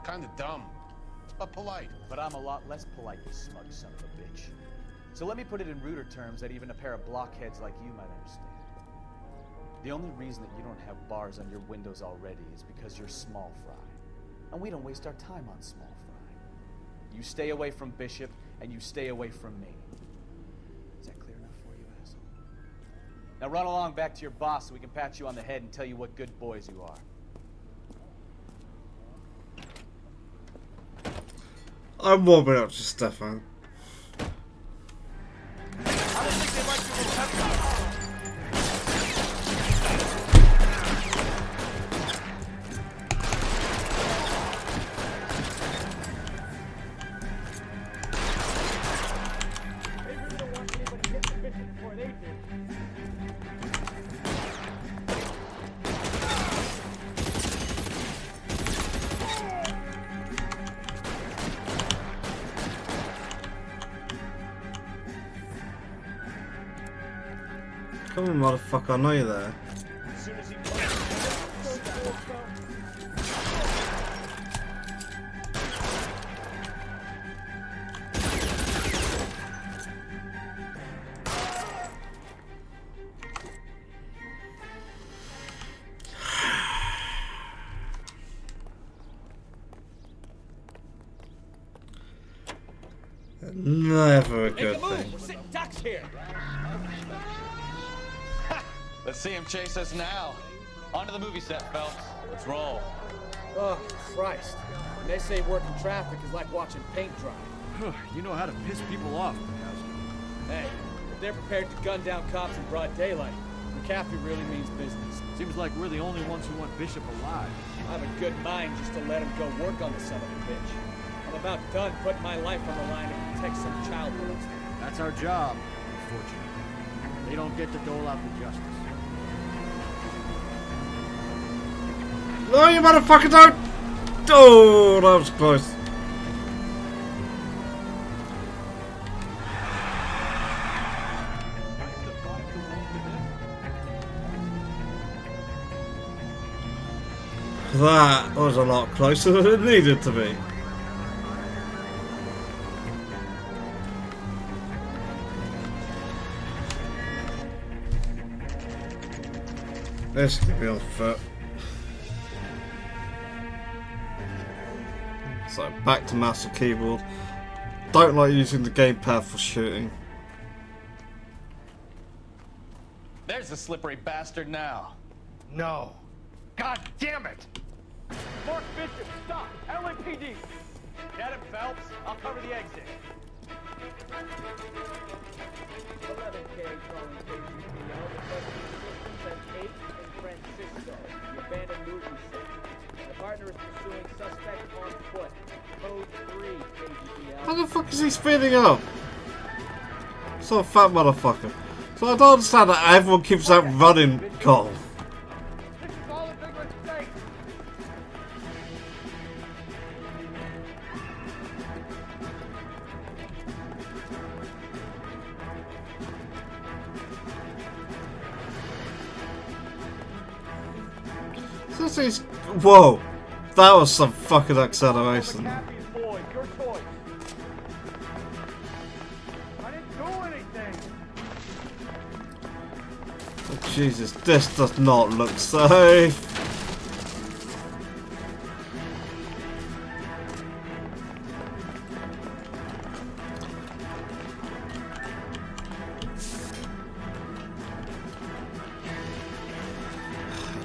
Kinda dumb, but polite. But I'm a lot less polite, you smug son of a bitch. So let me put it in ruder terms that even a pair of blockheads like you might understand. The only reason that you don't have bars on your windows already is because you're small fry. And we don't waste our time on small fry. You stay away from Bishop, and you stay away from me. Is that clear enough for you, asshole? Now run along back to your boss so we can pat you on the head and tell you what good boys you are. I'm warming up to Stefan. Come on, motherfucker, I know you're there. Never a good thing. We're sitting ducks here. Let's see him chase us now. Onto the movie set, Phelps. Let's roll. Oh, Christ. And they say working traffic is like watching paint dry. You know how to piss people off, Hey, if they're prepared to gun down cops in broad daylight, McAfee really means business. Seems like we're the only ones who want Bishop alive. I have a good mind just to let him go work on the son of a bitch. I'm about done putting my life on the line to protect some child molester. That's our job, unfortunately. They don't get to dole out the justice. No, you motherfucker don't! Oh, that was close. That was a lot closer than it needed to be. This could be on foot. So back to mouse and keyboard. Don't like using the gamepad for shooting. There's the slippery bastard now. No. God damn it! Mark Bishop, stop! LAPD! Get him, Phelps. I'll cover the exit. 11K calling KGPL, requesting assistance at 8 in Francisco, the abandoned movie set. The partner is pursuing suspect on foot. Code 3, KGPL. How the fuck is he speeding up? So fat motherfucker. So I don't understand that everyone keeps that running goal. This is all a big mistake! This is, whoa, that was some fucking acceleration. Boy, your choice. I didn't do anything. Oh, Jesus, this does not look safe.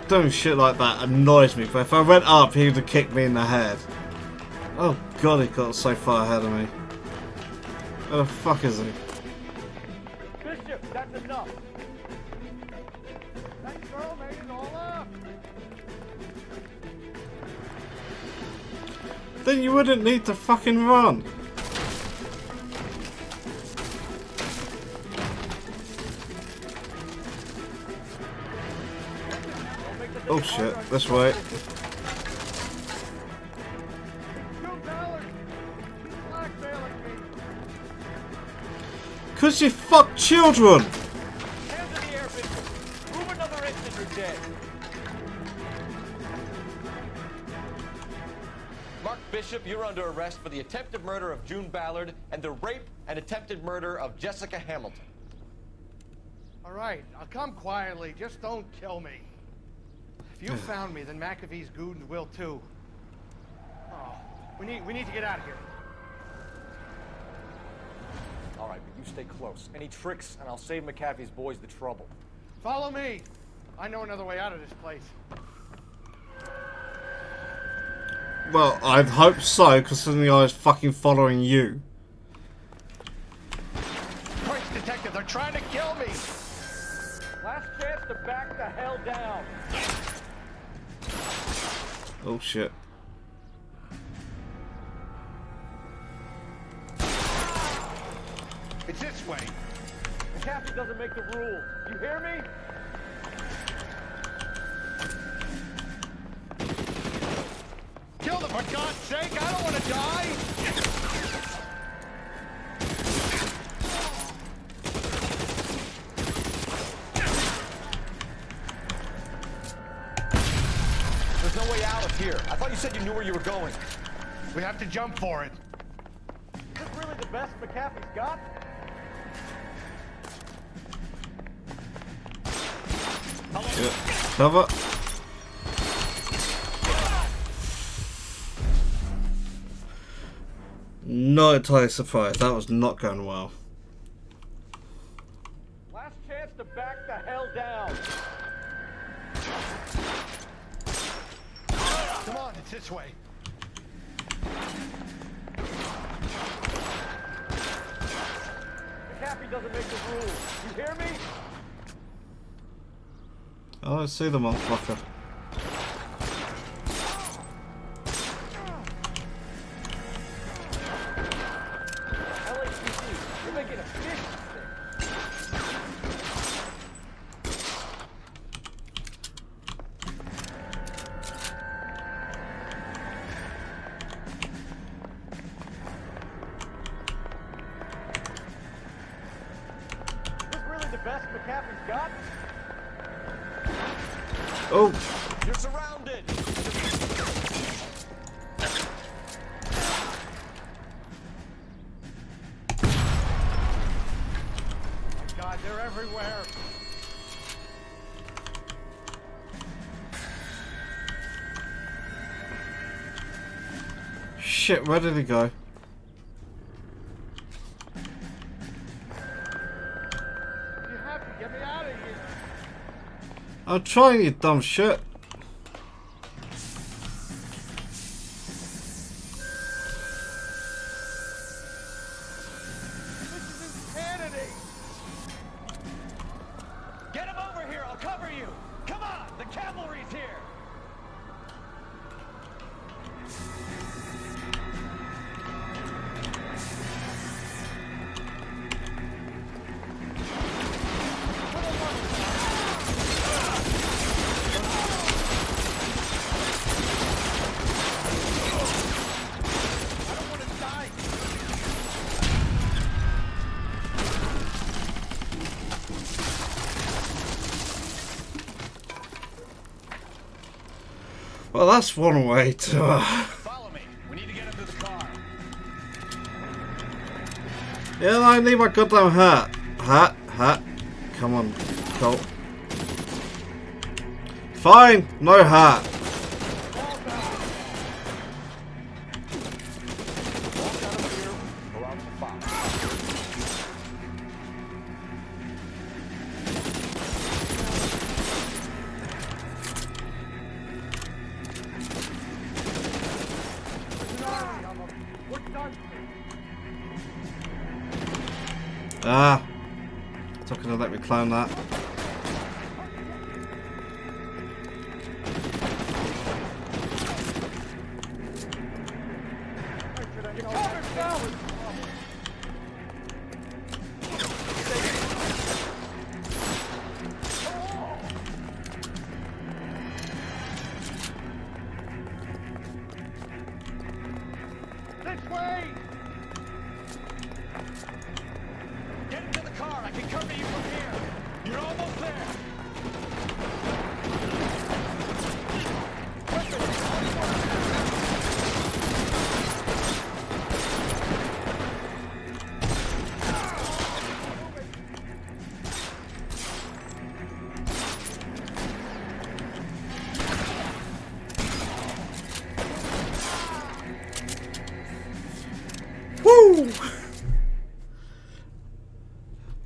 Doing shit like that annoys me, but if I went up, he would have kicked me in the head. Oh god, he got so far ahead of me. Where the fuck is he? Bishop, that's enough. That girl made it all up. Then you wouldn't need to fucking run. Oh shit, this way. Cause you fuck children! Hands in the air, Bishop. Move another inch and you're dead. Mark Bishop, you're under arrest for the attempted murder of June Ballard and the rape and attempted murder of Jessica Hamilton. All right, I'll come quietly. Just don't kill me. If you found me, then McAfee's goons will too. Oh, we need to get out of here. All right, but you stay close. Any tricks, and I'll save McAfee's boys the trouble. Follow me. I know another way out of this place. Well, I'd hope so, considering I was fucking following you. Christ, detective, they're trying to kill me. Last chance to back the hell down. Oh shit. It's this way. McAfee doesn't make the rules. You hear me? Kill them, for God's sake! I don't want to die! There's no way out of here. I thought you said you knew where you were going. We have to jump for it. Is this really the best McAfee's got? Yeah. Cover. Not entirely surprised. That was not going well. Last chance to back the hell down. Come on, it's this way. McAfee doesn't make the rules. You hear me? Oh, I see the motherfucker. You're making a fish Is this really the best McAfee's got? Oh! You're surrounded! God, they're everywhere. Shit, where did he go? You have to get me out of here. I'm trying, you dumb shit. Get him over here, I'll cover you! Come on, the cavalry's here! Well, that's one way to. Follow me. We need to get him to the car. Yeah, I need my goddamn hat. Hat. Come on, Colt. Fine, no hat. Ah, it's not gonna let me climb that. This way! Get into the car. I can cover you from here. You're almost there. Woo!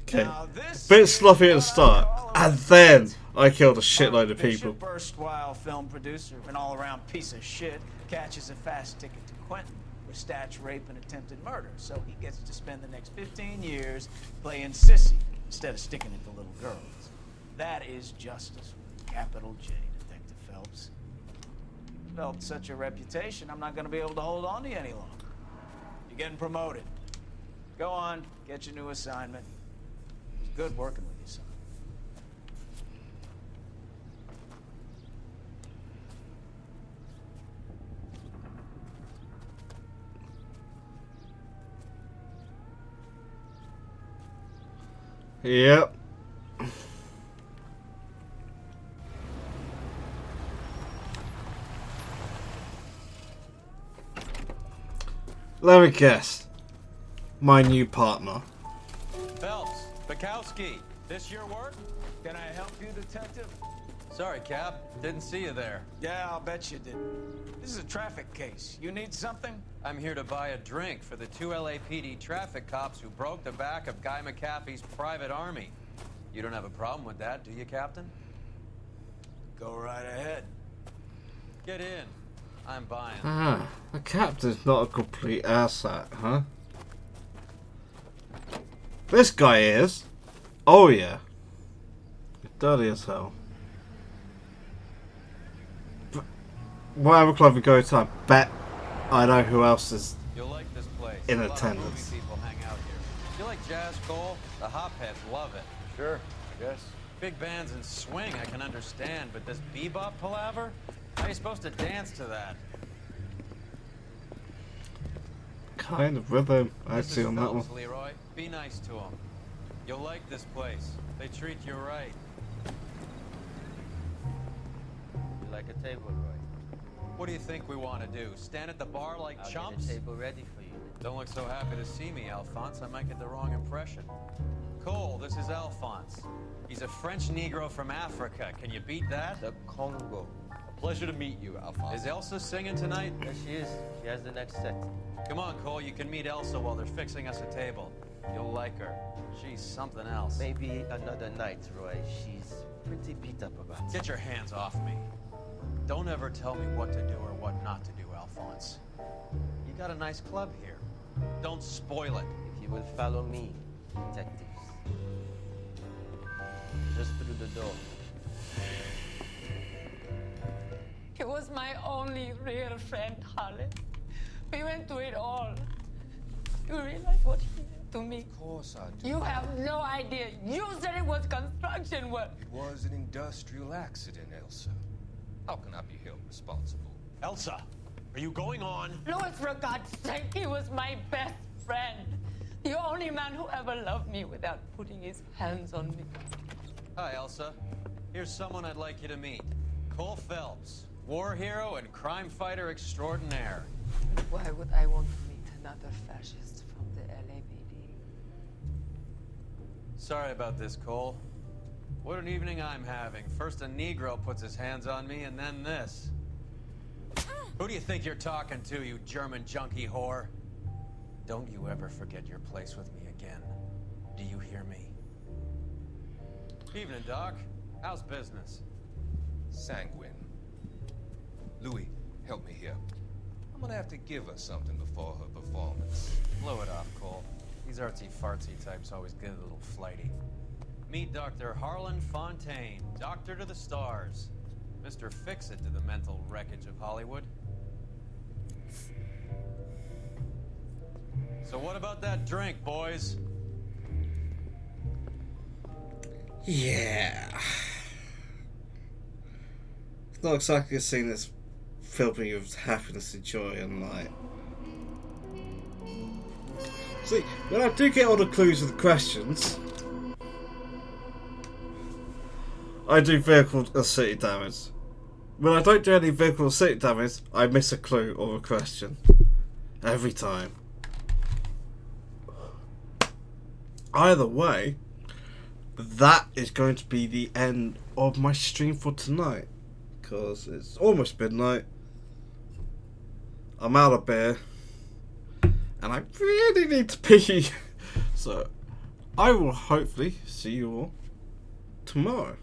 Okay. Bit sloppy at the start, and then I killed a shitload of people. Bishop, erstwhile film producer, an all-around piece of shit, catches a fast ticket to Quentin for stats, rape, and attempted murder. So he gets to spend the next 15 years playing sissy instead of sticking it to little girls. That is justice with a capital J, Detective Phelps. Developed such a reputation, I'm not going to be able to hold on to you any longer. You're getting promoted. Go on, get your new assignment. It was good working with you, son. Yep. Let me guess. My new partner. Phelps, Bukowski, this your work? Can I help you, detective? Sorry, Cap. Didn't see you there. Yeah, I'll bet you did. This is a traffic case. You need something? I'm here to buy a drink for the 2 LAPD traffic cops who broke the back of Guy McAfee's private army. You don't have a problem with that, do you, Captain? Go right ahead. Get in. I'm buying. Ah, the captain's not a complete asshat, huh? This guy is. Oh yeah. Dirty as hell. Whatever club we go to, I bet I know who else is You'll like this place. in A lot of attendance. movie people hang out here. You like jazz, Cole? The hopheads love it. Sure, I guess. Big bands and swing I can understand, but this bebop palaver? How are you supposed to dance to that? Kind of rhythm, This actually, is on that one. Phelps, Leroy. Be nice to him. You'll like this place. They treat you right. You like a table, Roy? What do you think we want to do? Stand at the bar like I'll chumps? get a table ready for you. Don't look so happy to see me, Alphonse. I might get the wrong impression. Cole, this is Alphonse. He's a French Negro from Africa. Can you beat that? The Congo. Pleasure to meet you, Alphonse. Is Elsa singing tonight? Yes, she is. She has the next set. Come on, Cole. You can meet Elsa while they're fixing us a table. You'll like her. She's something else. Maybe another night, Roy. She's pretty beat up about it. Get your hands off me. Don't ever tell me what to do or what not to do, Alphonse. You got a nice club here. Don't spoil it. If you will follow me, detectives. Just through the door. He was my only real friend, Harlan. We went through it all. You realize what he did to me? Of course I do. You have no idea. You said it was construction work. It was an industrial accident, Elsa. How can I be held responsible? Elsa, are you going on? Louis, for God's sake, he was my best friend. The only man who ever loved me without putting his hands on me. Hi, Elsa. Here's someone I'd like you to meet. Cole Phelps, war hero and crime fighter extraordinaire. Why would I want to meet another fascist from the LAPD? Sorry about this, Cole. What an evening I'm having. First a Negro puts his hands on me, and then this. Who do you think you're talking to, you German junkie whore? Don't you ever forget your place with me again. Do you hear me? Evening, Doc. How's business? Sanguine. Louis, help me here. I'm gonna have to give her something before her performance. Blow it off, Cole. These artsy-fartsy types always get a little flighty. Meet Dr. Harlan Fontaine, doctor to the stars. Mr. Fix-It to the mental wreckage of Hollywood. So what about that drink, boys? Yeah. It's not exactly a scene that's filled me with happiness and joy and like See, when I do get all the clues and the questions, I do vehicle or city damage. When I don't do any vehicle or city damage, I miss a clue or a question. Every time. Either way, that is going to be the end of my stream for tonight. Because it's almost midnight. I'm out of beer. And I really need to pee. So, I will hopefully see you all tomorrow.